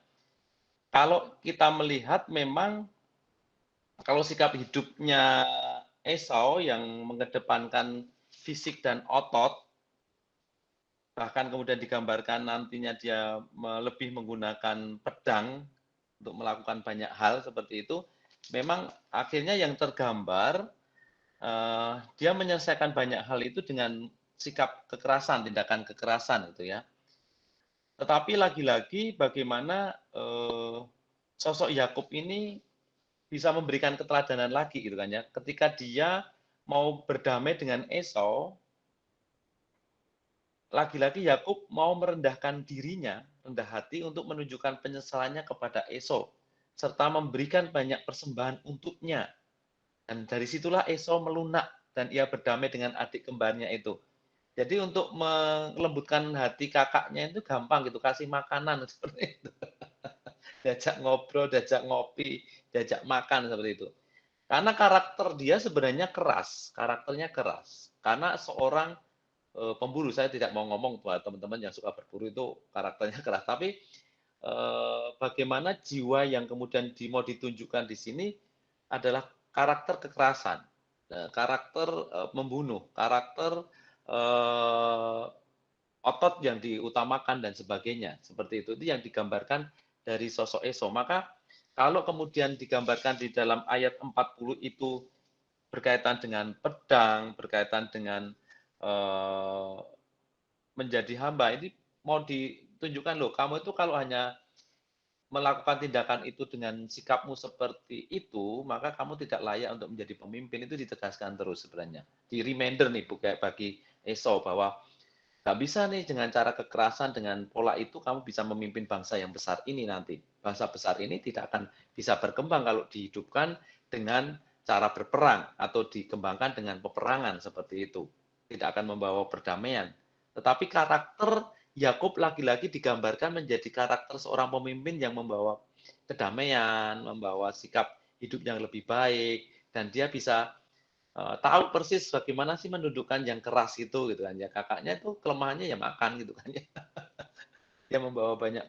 Kalau kita melihat memang kalau sikap hidupnya Esau yang mengedepankan fisik dan otot, bahkan kemudian digambarkan nantinya dia lebih menggunakan pedang untuk melakukan banyak hal seperti itu, memang akhirnya yang tergambar dia menyelesaikan banyak hal itu dengan sikap kekerasan, tindakan kekerasan itu ya. Tetapi lagi-lagi bagaimana sosok Yakub ini bisa memberikan keteladanan lagi gitu kan ya. Ketika dia mau berdamai dengan Esau, lagi-lagi Yakub mau merendahkan dirinya, rendah hati untuk menunjukkan penyesalannya kepada Esau, serta memberikan banyak persembahan untuknya. Dan dari situlah Esau melunak dan ia berdamai dengan adik kembarnya itu. Jadi untuk melembutkan hati kakaknya itu gampang gitu, kasih makanan seperti itu. Diajak ngobrol, diajak ngopi, diajak makan seperti itu. Karena karakter dia sebenarnya keras, karakternya keras. Karena seorang pemburu, saya tidak mau ngomong buat teman-teman yang suka berburu itu karakternya keras, tapi bagaimana jiwa yang kemudian mau ditunjukkan di sini adalah karakter kekerasan, karakter membunuh, karakter otot yang diutamakan dan sebagainya, seperti itu yang digambarkan dari sosok Esau. Maka kalau kemudian digambarkan di dalam ayat 40 itu berkaitan dengan pedang, berkaitan dengan menjadi hamba, ini mau ditunjukkan loh, kamu itu kalau hanya melakukan tindakan itu dengan sikapmu seperti itu, maka kamu tidak layak untuk menjadi pemimpin. Itu ditegaskan terus sebenarnya. Di reminder nih bagi Esau bahwa nggak bisa nih dengan cara kekerasan, dengan pola itu kamu bisa memimpin bangsa yang besar ini nanti. Bangsa besar ini tidak akan bisa berkembang kalau dihidupkan dengan cara berperang atau dikembangkan dengan peperangan seperti itu. Tidak akan membawa perdamaian. Tetapi karakter Yakub lagi-lagi digambarkan menjadi karakter seorang pemimpin yang membawa kedamaian, membawa sikap hidup yang lebih baik, dan dia bisa tahu persis bagaimana sih mendudukkan yang keras itu gitu kan ya. Kakaknya itu kelemahannya ya makan gitu kan ya. Dia membawa banyak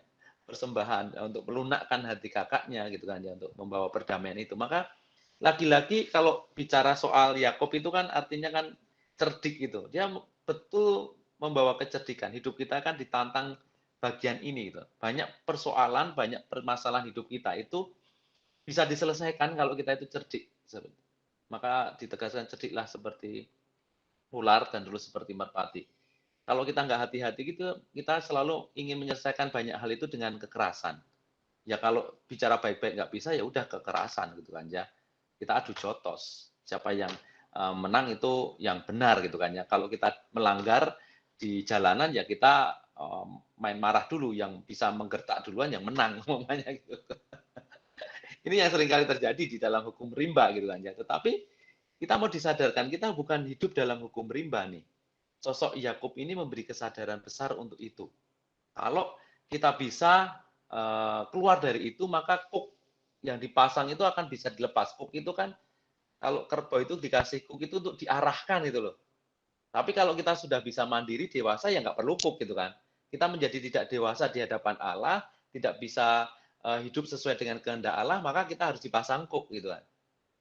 persembahan untuk melunakkan hati kakaknya gitu kan ya, untuk membawa perdamaian itu. Maka lagi-lagi kalau bicara soal Yakub itu kan artinya kan cerdik gitu. Dia betul membawa kecerdikan. Hidup kita kan ditantang bagian ini gitu. Banyak persoalan, banyak permasalahan hidup kita itu bisa diselesaikan kalau kita itu cerdik. Maka ditegaskan cerdiklah seperti ular dan dulu seperti merpati. Kalau kita nggak hati-hati gitu, kita selalu ingin menyelesaikan banyak hal itu dengan kekerasan. Ya kalau bicara baik-baik nggak bisa, ya udah kekerasan gitu kan ya. Kita adu jotos. Siapa yang menang itu yang benar gitu kan ya. Kalau kita melanggar di jalanan ya kita main marah dulu, yang bisa menggertak duluan yang menang ngomongnya gitu. Ini yang sering kali terjadi di dalam hukum rimba gitu kan ya. Tetapi kita mau disadarkan, kita bukan hidup dalam hukum rimba nih. Sosok Yakub ini memberi kesadaran besar untuk itu. Kalau kita bisa keluar dari itu, maka kuk yang dipasang itu akan bisa dilepas. Kuk itu kan, kalau kerbau itu dikasih kuk itu untuk diarahkan itu loh. Tapi kalau kita sudah bisa mandiri, dewasa, ya nggak perlu kuk gitu kan. Kita menjadi tidak dewasa di hadapan Allah, tidak bisa hidup sesuai dengan kehendak Allah, maka kita harus dipasang kuk gitu kan.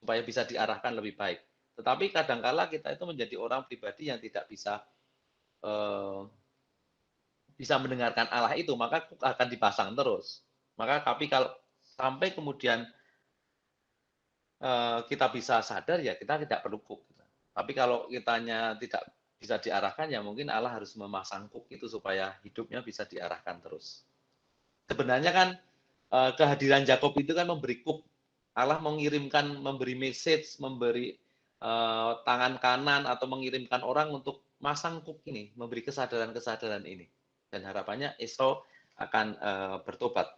Supaya bisa diarahkan lebih baik. Tetapi kadangkala kita itu menjadi orang pribadi yang tidak bisa mendengarkan Allah itu, maka kuk akan dipasang terus. Maka tapi kalau sampai kemudian kita bisa sadar, ya kita tidak perlu kuk. Tapi kalau kitanya tidak bisa diarahkan, ya mungkin Allah harus memasang kuk itu supaya hidupnya bisa diarahkan terus. Sebenarnya kan kehadiran Yakob itu kan memberi kuk. Allah mengirimkan, memberi message, memberi tangan kanan atau mengirimkan orang untuk masang kuk ini, memberi kesadaran-kesadaran ini. Dan harapannya Esau akan bertobat.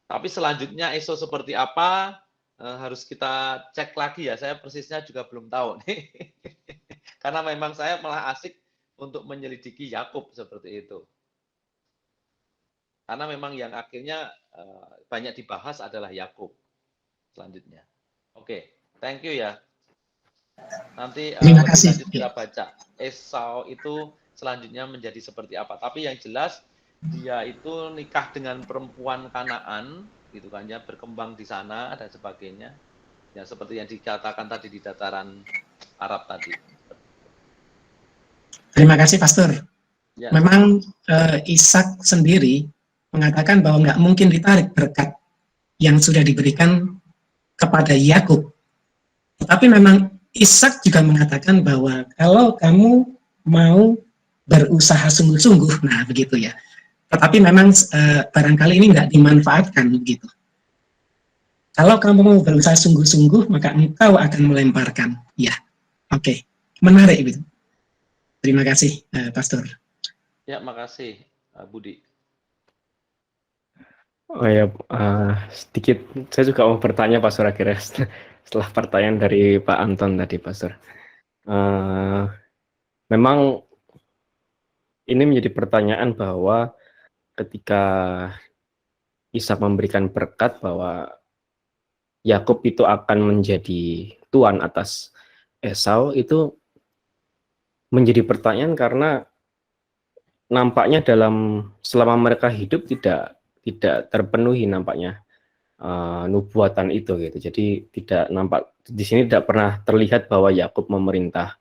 Tapi selanjutnya Esau seperti apa harus kita cek lagi ya. Saya persisnya juga belum tahu nih. Karena memang saya malah asik untuk menyelidiki Yakub seperti itu. Karena memang yang akhirnya banyak dibahas adalah Yakub selanjutnya. Oke, thank you ya. Nanti Terima kasih. lanjut kita baca. Esau itu selanjutnya menjadi seperti apa. Tapi yang jelas dia itu nikah dengan perempuan Kanaan, gitu kan ya, berkembang di sana dan sebagainya. Ya seperti yang dikatakan tadi di dataran Arab tadi. Terima kasih, Pastor. Ya. Memang Ishak sendiri mengatakan bahwa nggak mungkin ditarik berkat yang sudah diberikan kepada Yakub. Tetapi memang Ishak juga mengatakan bahwa kalau kamu mau berusaha sungguh-sungguh, nah begitu ya. Tetapi memang barangkali ini nggak dimanfaatkan begitu. Kalau kamu mau berusaha sungguh-sungguh, maka engkau akan melemparkan. Ya, oke. Menarik gitu. Terima kasih, Pastor. Ya, makasih, Budi. Oh ya, sedikit saya juga mau bertanya Pastor akhirnya setelah pertanyaan dari Pak Anton tadi, Pastor. Memang ini menjadi pertanyaan bahwa ketika Ishak memberikan berkat bahwa Yakub itu akan menjadi tuan atas Esau, itu menjadi pertanyaan karena nampaknya selama mereka hidup tidak terpenuhi nampaknya nubuatan itu gitu. Jadi tidak nampak di sini tidak pernah terlihat bahwa Yakub memerintah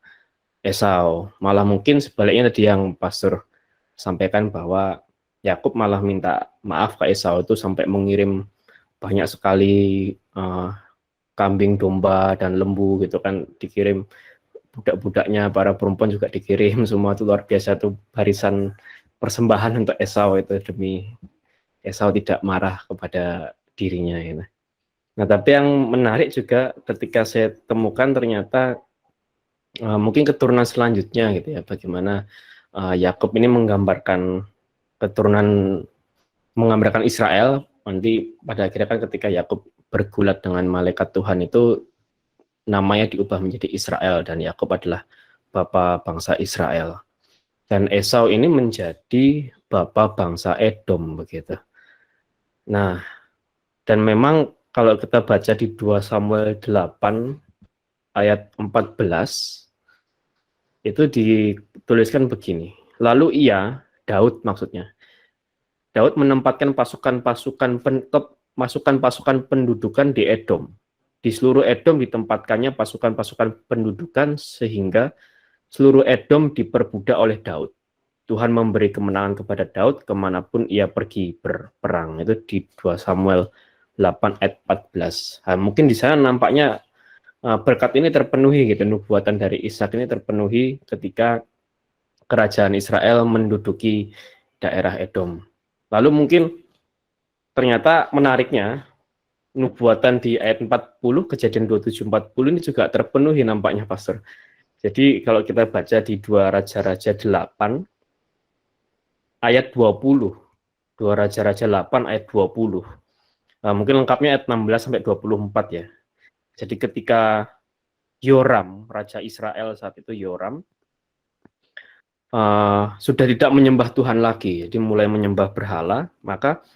Esau. Malah mungkin sebaliknya tadi yang Pastor sampaikan bahwa Yakub malah minta maaf ke Esau itu sampai mengirim banyak sekali kambing, domba dan lembu gitu kan, dikirim budak-budaknya, para perempuan juga dikirim, semua itu luar biasa tuh barisan persembahan untuk Esau itu demi Esau tidak marah kepada dirinya gitu. Nah, tapi yang menarik juga ketika saya temukan ternyata mungkin keturunan selanjutnya gitu ya, bagaimana Yakub ini menggambarkan Israel. Nanti pada akhirnya kan ketika Yakub bergulat dengan malaikat Tuhan itu namanya diubah menjadi Israel, dan Yakub adalah bapa bangsa Israel. Dan Esau ini menjadi bapa bangsa Edom begitu. Nah, dan memang kalau kita baca di 2 Samuel 8 ayat 14 itu dituliskan begini. Lalu Daud maksudnya. Daud menempatkan pasukan-pasukan pendudukan di Edom. Di seluruh Edom ditempatkannya pasukan-pasukan pendudukan sehingga seluruh Edom diperbudak oleh Daud. Tuhan memberi kemenangan kepada Daud kemanapun ia pergi berperang. Itu di 2 Samuel 8 ayat 14. Nah, mungkin di sana nampaknya berkat ini terpenuhi gitu, nubuatan dari Ishak ini terpenuhi ketika kerajaan Israel menduduki daerah Edom. Lalu mungkin ternyata menariknya nubuatan di ayat 40, Kejadian 27:40 ini juga terpenuhi nampaknya, Pastor. Jadi kalau kita baca di 2 Raja-Raja 8 ayat 20, 2 Raja-Raja 8 ayat 20. Mungkin lengkapnya ayat 16 sampai 24 ya. Jadi ketika Yoram, Raja Israel saat itu Yoram, sudah tidak menyembah Tuhan lagi, jadi mulai menyembah berhala, maka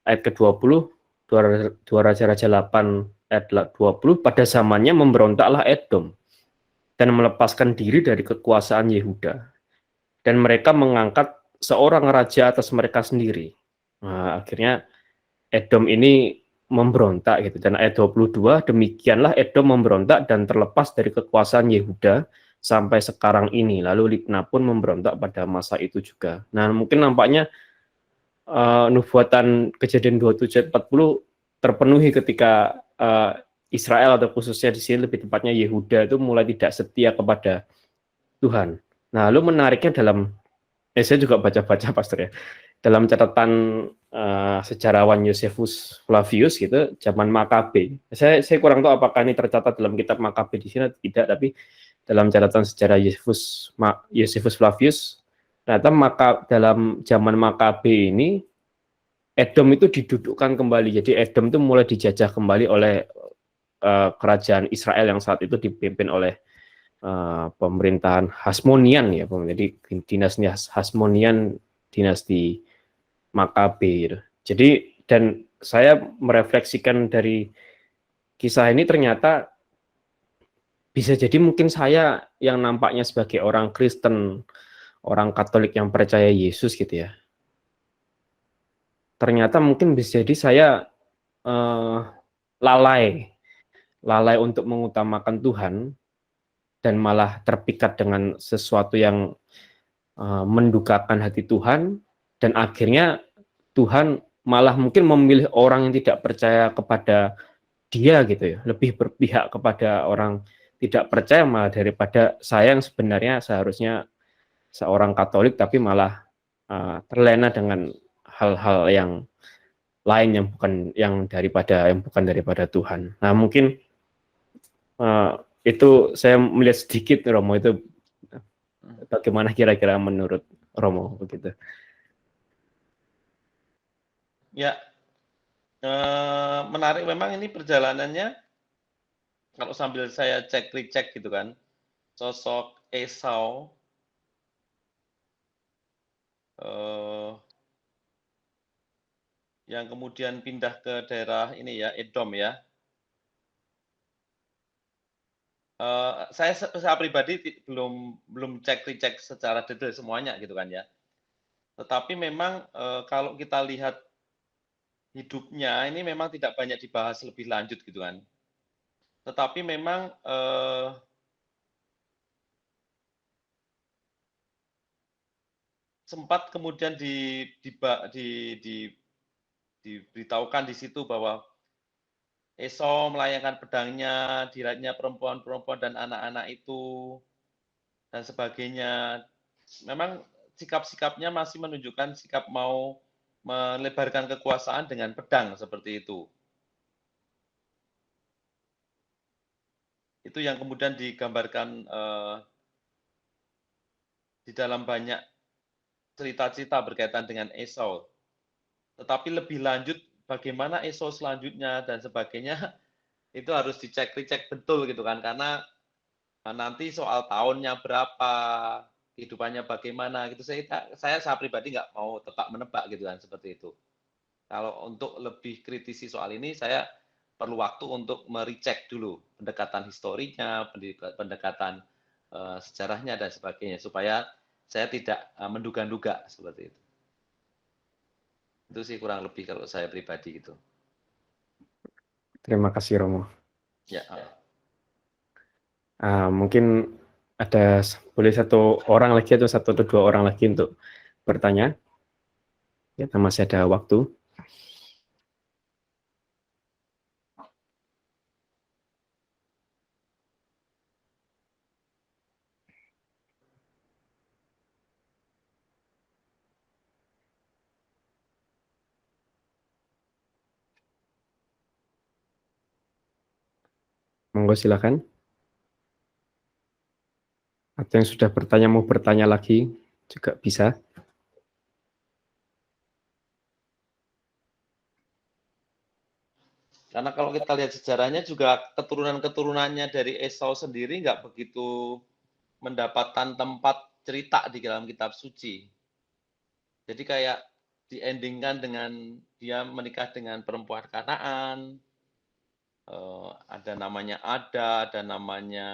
ayat ke-20, 2 Raja-Raja 8 ayat 20, pada zamannya memberontaklah Edom dan melepaskan diri dari kekuasaan Yehuda, dan mereka mengangkat seorang raja atas mereka sendiri. Nah, akhirnya Edom ini memberontak gitu. Dan ayat 22, demikianlah Edom memberontak dan terlepas dari kekuasaan Yehuda sampai sekarang ini. Lalu Libna pun memberontak pada masa itu juga. Nah, mungkin nampaknya nubuatan Kejadian 27 ayat 40 terpenuhi ketika Israel, atau khususnya di sini lebih tepatnya Yehuda, itu mulai tidak setia kepada Tuhan. Nah, lalu menariknya saya juga baca-baca Pastor ya, dalam catatan sejarawan Josephus Flavius gitu, zaman Makabe. Saya kurang tahu apakah ini tercatat dalam kitab Makabe di sini atau tidak, tapi dalam catatan sejarah Josephus Flavius, ternyata dalam zaman Makabe ini Edom itu didudukkan kembali. Jadi Edom itu mulai dijajah kembali oleh kerajaan Israel yang saat itu dipimpin oleh pemerintahan Hasmonian ya, jadi dinasti Hasmonian, dinasti Makabe gitu. Jadi dan saya merefleksikan dari kisah ini, ternyata bisa jadi mungkin saya yang nampaknya sebagai orang Kristen, orang Katolik yang percaya Yesus gitu ya, ternyata mungkin bisa jadi saya lalai untuk mengutamakan Tuhan, dan malah terpikat dengan sesuatu yang mendukakan hati Tuhan, dan akhirnya Tuhan malah mungkin memilih orang yang tidak percaya kepada Dia gitu ya, lebih berpihak kepada orang tidak percaya malah daripada saya yang sebenarnya seharusnya seorang Katolik tapi malah terlena dengan hal-hal yang lain yang bukan daripada Tuhan. Nah, mungkin itu saya melihat sedikit Romo, itu bagaimana kira-kira menurut Romo begitu. Ya, menarik memang ini perjalanannya. Kalau sambil saya cek-recek gitu kan, sosok Esau yang kemudian pindah ke daerah ini ya, Edom ya. Saya pribadi belum cek-recek secara detail semuanya gitu kan ya. Tetapi memang kalau kita lihat hidupnya ini memang tidak banyak dibahas lebih lanjut gitu kan. Tetapi memang sempat kemudian diberitahukan di situ bahwa Esau melayangkan pedangnya, dilihatnya perempuan-perempuan dan anak-anak itu, dan sebagainya. Memang sikap-sikapnya masih menunjukkan sikap mau melebarkan kekuasaan dengan pedang seperti itu. Itu yang kemudian digambarkan di dalam banyak cerita-cerita berkaitan dengan Esau. Tetapi lebih lanjut bagaimana Esau selanjutnya dan sebagainya, itu harus dicek-recek betul gitu kan, karena nanti soal tahunnya berapa, kehidupannya bagaimana gitu, saya pribadi nggak mau tebak-menebak gitu kan, seperti itu. Kalau untuk lebih kritisi soal ini, saya perlu waktu untuk merecek dulu pendekatan historinya, pendekatan sejarahnya dan sebagainya, supaya saya tidak menduga-duga seperti itu. Itu sih kurang lebih kalau saya pribadi gitu. Terima kasih Romo. Ya. Mungkin boleh satu orang lagi atau satu atau dua orang lagi untuk bertanya. Ya, masih ada waktu. Monggo silakan. Atau yang sudah bertanya mau bertanya lagi juga bisa. Karena kalau kita lihat sejarahnya juga keturunan-keturunannya dari Esau sendiri nggak begitu mendapatkan tempat cerita di dalam kitab suci. Jadi kayak diendingkan dengan dia menikah dengan perempuan Kanaan, ada namanya Ada, ada namanya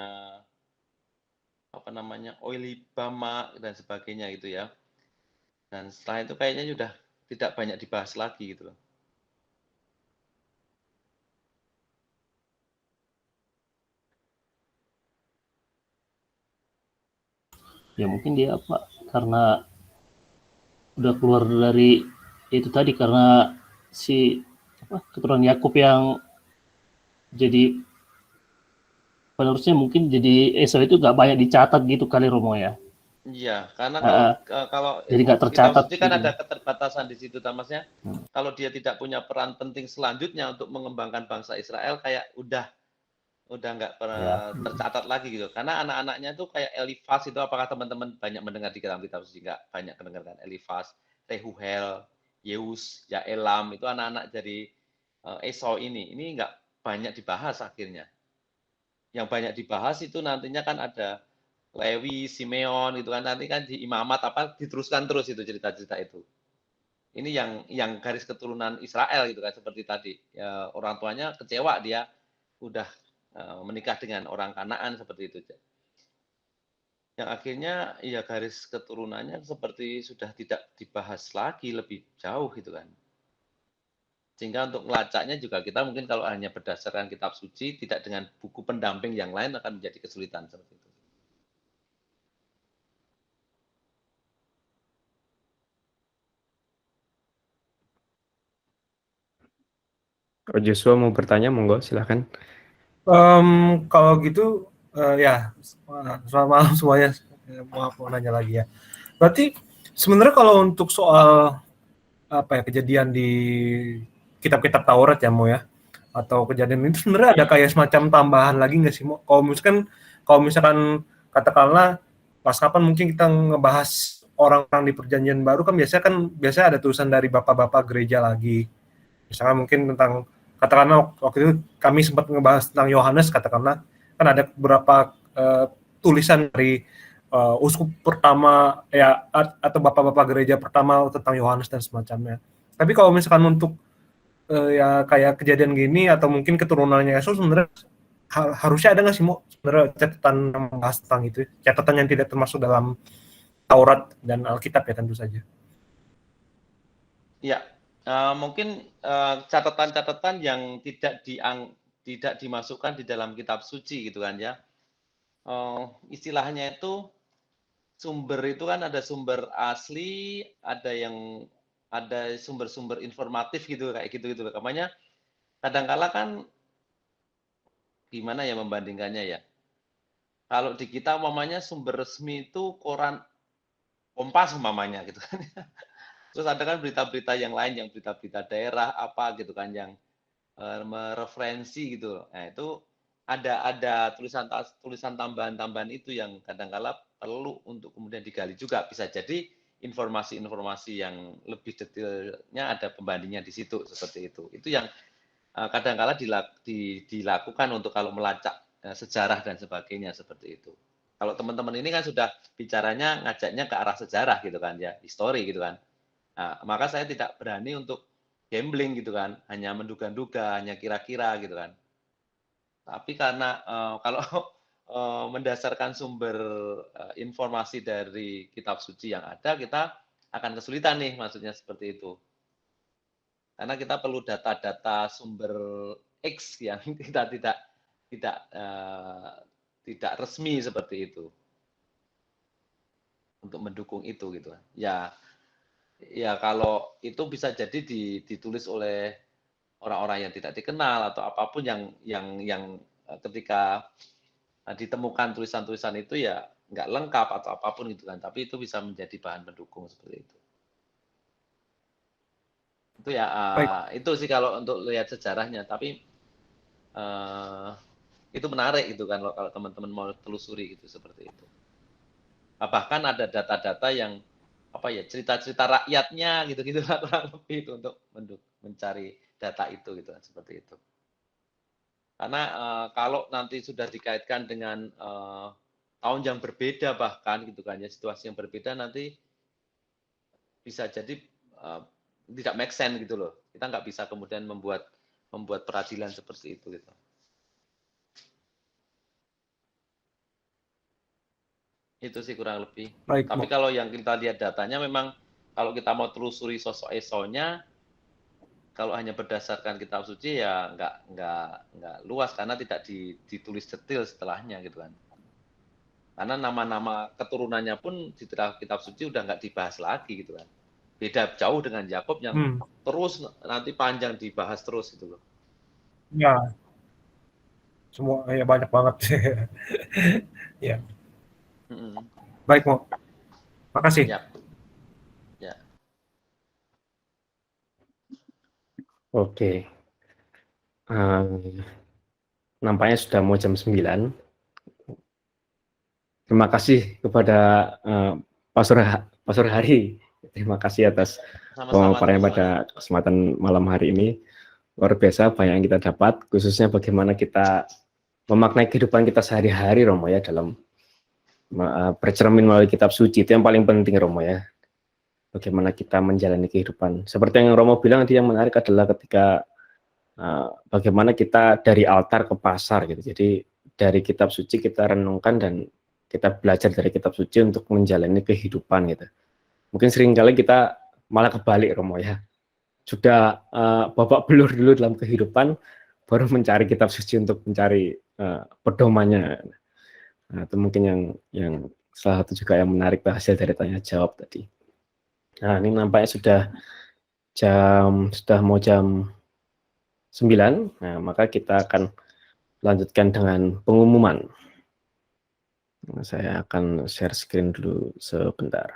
Oholibama dan sebagainya gitu ya. Dan setelah itu kayaknya sudah tidak banyak dibahas lagi gitu loh. Ya mungkin dia karena udah keluar dari itu tadi, karena si keturunan Yakub yang jadi penerusnya, mungkin jadi Esau itu nggak banyak dicatat gitu kali Romo ya. Iya, karena Heeh. kalau Jadi nggak kitab tercatat suci kan gitu. ada keterbatasan di situ, Tamasnya. Hmm. Kalau dia tidak punya peran penting selanjutnya untuk mengembangkan bangsa Israel, kayak udah nggak Ya. tercatat lagi gitu. Karena anak-anaknya tuh kayak Elifas itu, apakah teman-teman banyak mendengar di dalam kitab suci? Nggak banyak mendengar kan? Elifas, Rehuel, Yeus, Yaelam, itu anak-anak dari Esau ini nggak banyak dibahas akhirnya. Yang banyak dibahas itu nantinya kan ada Lewi, Simeon gitu kan, nanti kan di imamat apa diteruskan terus itu cerita-cerita itu. Ini yang garis keturunan Israel gitu kan, seperti tadi. Ya, orang tuanya kecewa dia udah menikah dengan orang Kanaan seperti itu. Yang akhirnya ya garis keturunannya seperti sudah tidak dibahas lagi lebih jauh gitu kan. Sehingga untuk melacaknya juga kita mungkin kalau hanya berdasarkan kitab suci, tidak dengan buku pendamping yang lain akan menjadi kesulitan seperti itu. Kalau Joshua mau bertanya, monggo silahkan. Kalau gitu ya, selamat malam semuanya. Maaf mau nanya lagi ya. Berarti sebenarnya kalau untuk soal apa ya, kejadian di kitab-kitab Taurat ya, Mo ya, atau kejadian itu sebenarnya ada kayak semacam tambahan lagi nggak sih, Mo? Kalau misalkan katakanlah pas kapan mungkin kita ngebahas orang-orang di perjanjian baru, kan biasanya ada tulisan dari bapak-bapak gereja lagi. Misalkan mungkin tentang, katakanlah waktu itu kami sempat ngebahas tentang Yohanes, katakanlah kan ada beberapa tulisan dari uskup pertama ya, atau bapak-bapak gereja pertama tentang Yohanes dan semacamnya. Tapi kalau misalkan untuk ya kayak kejadian gini atau mungkin keturunannya Yesus, sebenarnya harusnya ada nggak sih, Mo, sebenarnya catatan yang membahas tentang itu, catatan yang tidak termasuk dalam Taurat dan Alkitab ya tentu saja. Ya, mungkin catatan-catatan yang tidak dimasukkan di dalam kitab suci gitu kan ya. Istilahnya itu sumber itu kan ada sumber asli, ada sumber-sumber informatif gitu kayak gitu-gitu. Makanya kadang-kala kan gimana ya membandingkannya ya. Kalau di kita umpamanya sumber resmi itu koran Kompas umpamanya gitu kan. Terus ada kan berita-berita yang lain, yang berita-berita daerah apa gitu kan, yang mereferensi gitu. Nah itu ada tulisan tambahan-tambahan itu yang kadang-kala perlu untuk kemudian digali juga. Bisa jadi informasi-informasi yang lebih detailnya ada pembandingnya di situ seperti itu. Itu yang kadang-kala dilakukan untuk kalau melacak sejarah dan sebagainya seperti itu. Kalau teman-teman ini kan sudah bicaranya ngajaknya ke arah sejarah gitu kan ya, histori gitu kan. Nah, maka saya tidak berani untuk gambling gitu kan, hanya menduga-duga, hanya kira-kira gitu kan. Tapi karena kalau mendasarkan sumber informasi dari kitab suci yang ada, kita akan kesulitan nih, maksudnya seperti itu. Karena kita perlu data-data sumber X yang kita tidak resmi seperti itu untuk mendukung itu gitu. Ya, kalau itu bisa jadi ditulis oleh orang-orang yang tidak dikenal atau apapun yang ketika ditemukan tulisan-tulisan itu ya nggak lengkap atau apapun gitu kan, tapi itu bisa menjadi bahan pendukung seperti itu. Itu ya itu sih kalau untuk lihat sejarahnya, tapi itu menarik gitu kan kalau teman-teman mau telusuri gitu seperti itu. Bahkan ada data-data yang apa ya, cerita-cerita rakyatnya gitu-gitu lah kurang lebih itu untuk mencari data itu gitu kan, seperti itu. Karena kalau nanti sudah dikaitkan dengan tahun yang berbeda bahkan gitu kan ya, situasi yang berbeda, nanti bisa jadi tidak make sense gitu loh. Kita nggak bisa kemudian membuat peradilan seperti itu gitu. Itu sih kurang lebih. Baik, Tapi Mo. kalau yang kita lihat datanya, memang kalau kita mau telusuri sosok Esau-nya, kalau hanya berdasarkan kitab suci ya nggak luas, karena tidak ditulis detail setelahnya gitu kan. Karena nama-nama keturunannya pun di kitab suci udah nggak dibahas lagi gitu kan. Beda jauh dengan Yakub yang terus nanti panjang dibahas terus gitu loh. Ya, semua ya banyak banget. Ya. Baik, Mo. Makasih. Ya. Ya. Oke. Nampaknya sudah mau jam 9. Terima kasih kepada Pastor Hari. Terima kasih atas Sama-sama. pemaparannya pada kesempatan malam hari ini. Luar biasa banyak yang kita dapat, khususnya bagaimana kita memaknai kehidupan kita sehari-hari, Romo ya, dalam bercermin melalui kitab suci. Itu yang paling penting, Romo ya. Bagaimana kita menjalani kehidupan. Seperti yang Romo bilang, yang menarik adalah ketika bagaimana kita dari altar ke pasar gitu. Jadi dari kitab suci kita renungkan dan kita belajar dari kitab suci untuk menjalani kehidupan gitu. Mungkin seringkali kita malah kebalik, Romo ya. Sudah babak belur dulu dalam kehidupan, baru mencari kitab suci untuk mencari pedomannya. Nah, itu mungkin yang salah satu juga yang menarik hasil dari tanya jawab tadi. Nah, ini nampaknya sudah mau jam 9. Nah, maka kita akan lanjutkan dengan pengumuman. Nah, saya akan share screen dulu sebentar.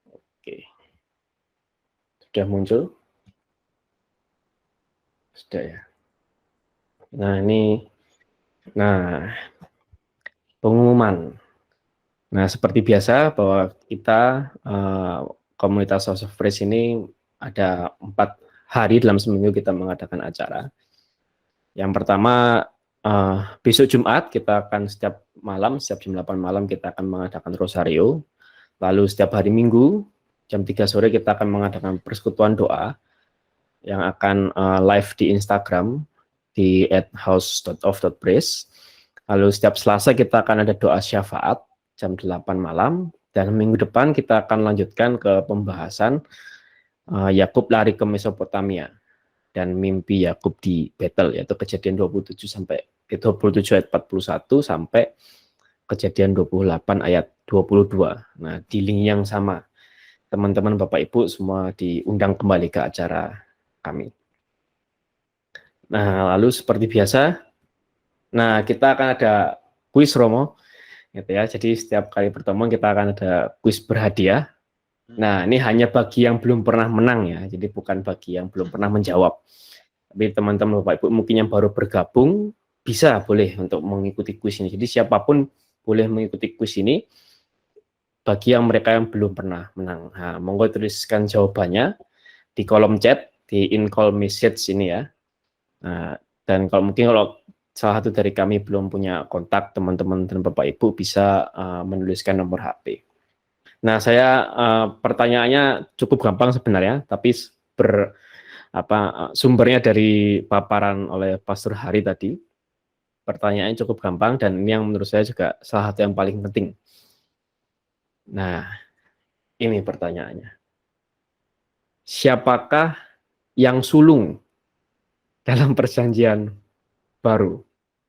Oke. Sudah muncul? Sudah ya. Nah, ini pengumuman. Nah, seperti biasa bahwa kita komunitas House of Praise ini ada 4 hari dalam seminggu kita mengadakan acara. Yang pertama besok Jumat kita akan setiap jam 8 malam kita akan mengadakan rosario. Lalu setiap hari Minggu jam 3 sore kita akan mengadakan persekutuan doa yang akan live di Instagram di @house.of.praise. Lalu setiap Selasa kita akan ada doa syafaat jam 8 malam, dan minggu depan kita akan lanjutkan ke pembahasan Yakub lari ke Mesopotamia dan mimpi Yakub di Betel, yaitu Kejadian 27 ayat 41 sampai Kejadian 28 ayat 22. Nah, di link yang sama, teman-teman Bapak Ibu semua diundang kembali ke acara kami. Nah, lalu seperti biasa, kita akan ada kuis, Romo, gitu ya. Jadi setiap kali pertemuan kita akan ada kuis berhadiah. Nah, ini hanya bagi yang belum pernah menang ya, jadi bukan bagi yang belum pernah menjawab. Tapi teman-teman Bapak Ibu mungkin yang baru bergabung boleh untuk mengikuti kuis ini. Jadi siapapun boleh mengikuti kuis ini bagi yang mereka yang belum pernah menang. Nah, monggo tuliskan jawabannya di kolom chat, di in-call message ini ya. Nah, dan kalau salah satu dari kami belum punya kontak, teman-teman dan Bapak Ibu bisa menuliskan nomor HP. Nah, saya pertanyaannya cukup gampang sebenarnya, tapi sumbernya dari paparan oleh Pastor Hari tadi. Pertanyaannya cukup gampang dan ini yang menurut saya juga salah satu yang paling penting. Nah, ini pertanyaannya. Siapakah yang sulung dalam perjanjian baru?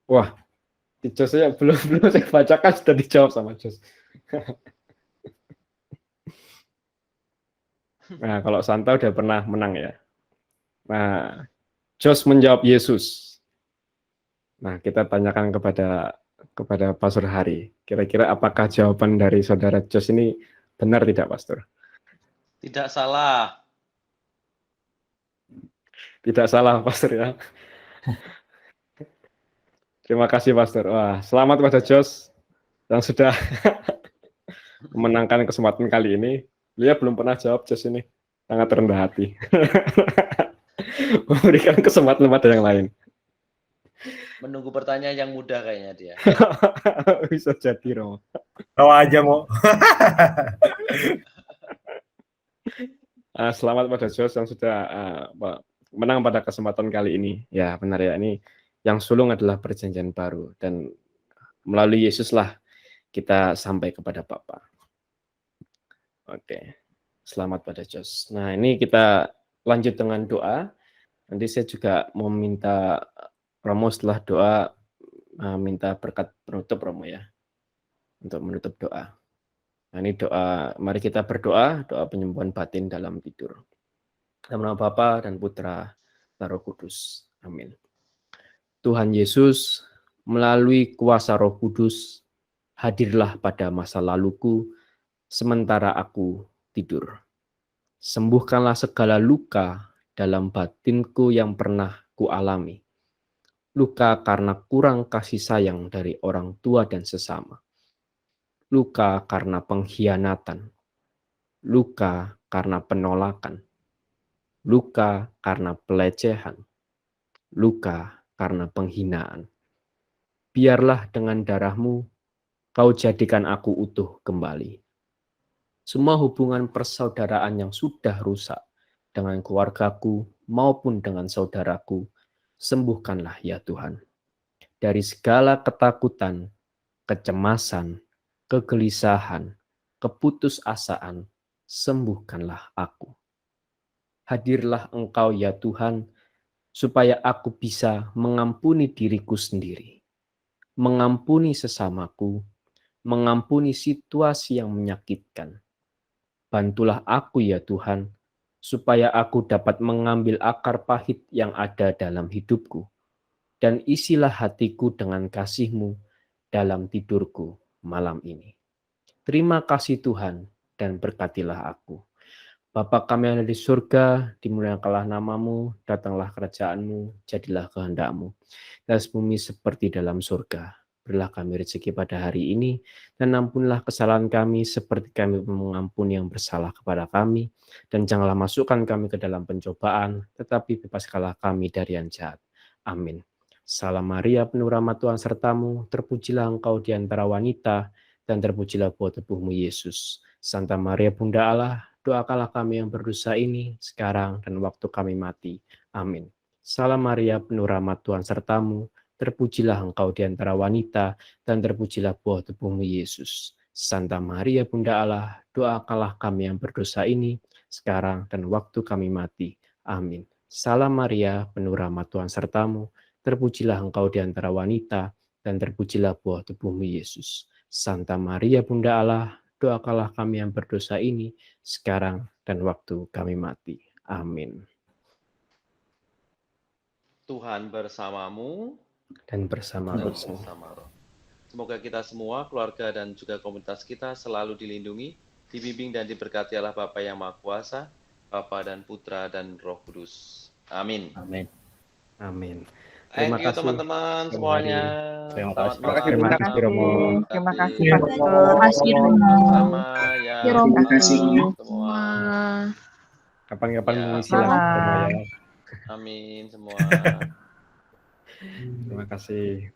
Wah, di Jos saya belum saya bacakan sudah dijawab sama Jos. Nah, kalau Santa udah pernah menang ya. Nah, Jos menjawab Yesus. Nah, kita tanyakan kepada Pastor Hari. Kira-kira apakah jawaban dari saudara Jos ini benar tidak, Pastor? Tidak salah. Tidak salah, Pastor ya. Terima kasih, Pastor. Wah, selamat pada Jos yang sudah memenangkan kesempatan kali ini. Dia belum pernah jawab Jos ini. Sangat rendah hati. Memberikan kesempatan pada yang lain. Menunggu pertanyaan yang mudah kayaknya dia. Bisa jadi, Romo. Tahu aja mau. Selamat pada Jos yang sudah menang pada kesempatan kali ini. Ya, benar ya. Ini yang sulung adalah perjanjian baru. Dan melalui Yesuslah kita sampai kepada Bapa. Oke. Selamat pada Jos. Nah, ini kita lanjut dengan doa. Nanti saya juga mau minta Romo setelah doa minta berkat penutup, Romo ya, untuk menutup doa. Nah, ini doa, mari kita berdoa, doa penyembuhan batin dalam tidur. Dalam nama Bapa dan Putra dan Roh Kudus. Amin. Tuhan Yesus, melalui kuasa Roh Kudus, hadirlah pada masa laluku, sementara aku tidur. Sembuhkanlah segala luka dalam batinku yang pernah kualami. Luka karena kurang kasih sayang dari orang tua dan sesama. Luka karena pengkhianatan. Luka karena penolakan. Luka karena pelecehan. Luka karena penghinaan. Biarlah dengan darah-Mu Kau jadikan aku utuh kembali. Semua hubungan persaudaraan yang sudah rusak dengan keluargaku maupun dengan saudaraku, sembuhkanlah ya Tuhan. Dari segala ketakutan, kecemasan, kegelisahan, keputusasaan, sembuhkanlah aku. Hadirlah Engkau ya Tuhan, supaya aku bisa mengampuni diriku sendiri, mengampuni sesamaku, mengampuni situasi yang menyakitkan. Bantulah aku ya Tuhan, supaya aku dapat mengambil akar pahit yang ada dalam hidupku, dan isilah hatiku dengan kasih-Mu dalam tidurku malam ini. Terima kasih Tuhan, dan berkatilah aku. Bapa kami yang ada di surga, dimuliakanlah nama-Mu, datanglah kerajaan-Mu, jadilah kehendak-Mu, di atas bumi seperti dalam surga. Berilah kami rezeki pada hari ini, dan ampunilah kesalahan kami seperti kami mengampuni yang bersalah kepada kami. Dan janganlah masukkan kami ke dalam pencobaan, tetapi bebaskanlah kami dari yang jahat. Amin. Salam Maria, penuh rahmat Tuhan sertamu, terpujilah engkau di antara wanita, dan terpujilah buah tubuhmu Yesus. Santa Maria Bunda Allah, doakanlah kami yang berdosa ini, sekarang dan waktu kami mati. Amin. Salam Maria, penuh rahmat Tuhan sertamu, terpujilah engkau di antara wanita, dan terpujilah buah tubuhmu Yesus. Santa Maria Bunda Allah, doakanlah kami yang berdosa ini, sekarang dan waktu kami mati. Amin. Salam Maria, penuh rahmat Tuhan sertamu, terpujilah engkau di antara wanita, dan terpujilah buah tubuhmu Yesus. Santa Maria Bunda Allah, doakanlah kami yang berdosa ini, sekarang dan waktu kami mati. Amin. Tuhan bersamamu Dan bersama dan roh. bersama roh. Semoga kita semua, keluarga dan juga komunitas kita selalu dilindungi, dibimbing dan diberkati Allah Bapa yang Maha Kuasa, Bapa dan Putra dan Roh Kudus. Amin. Amin. Amin. Thank Terima you kasih. teman-teman Terima semuanya. Terima Selamat kasih. malam. Terima kasih, Romo. Terima kasih, Iya. Pastor. Terima kasih, Romo. Sama ya. Terima kasih. Semua. Kapan-kapan Ya, mengisi lah, Romo ya. amin semua. Terima kasih.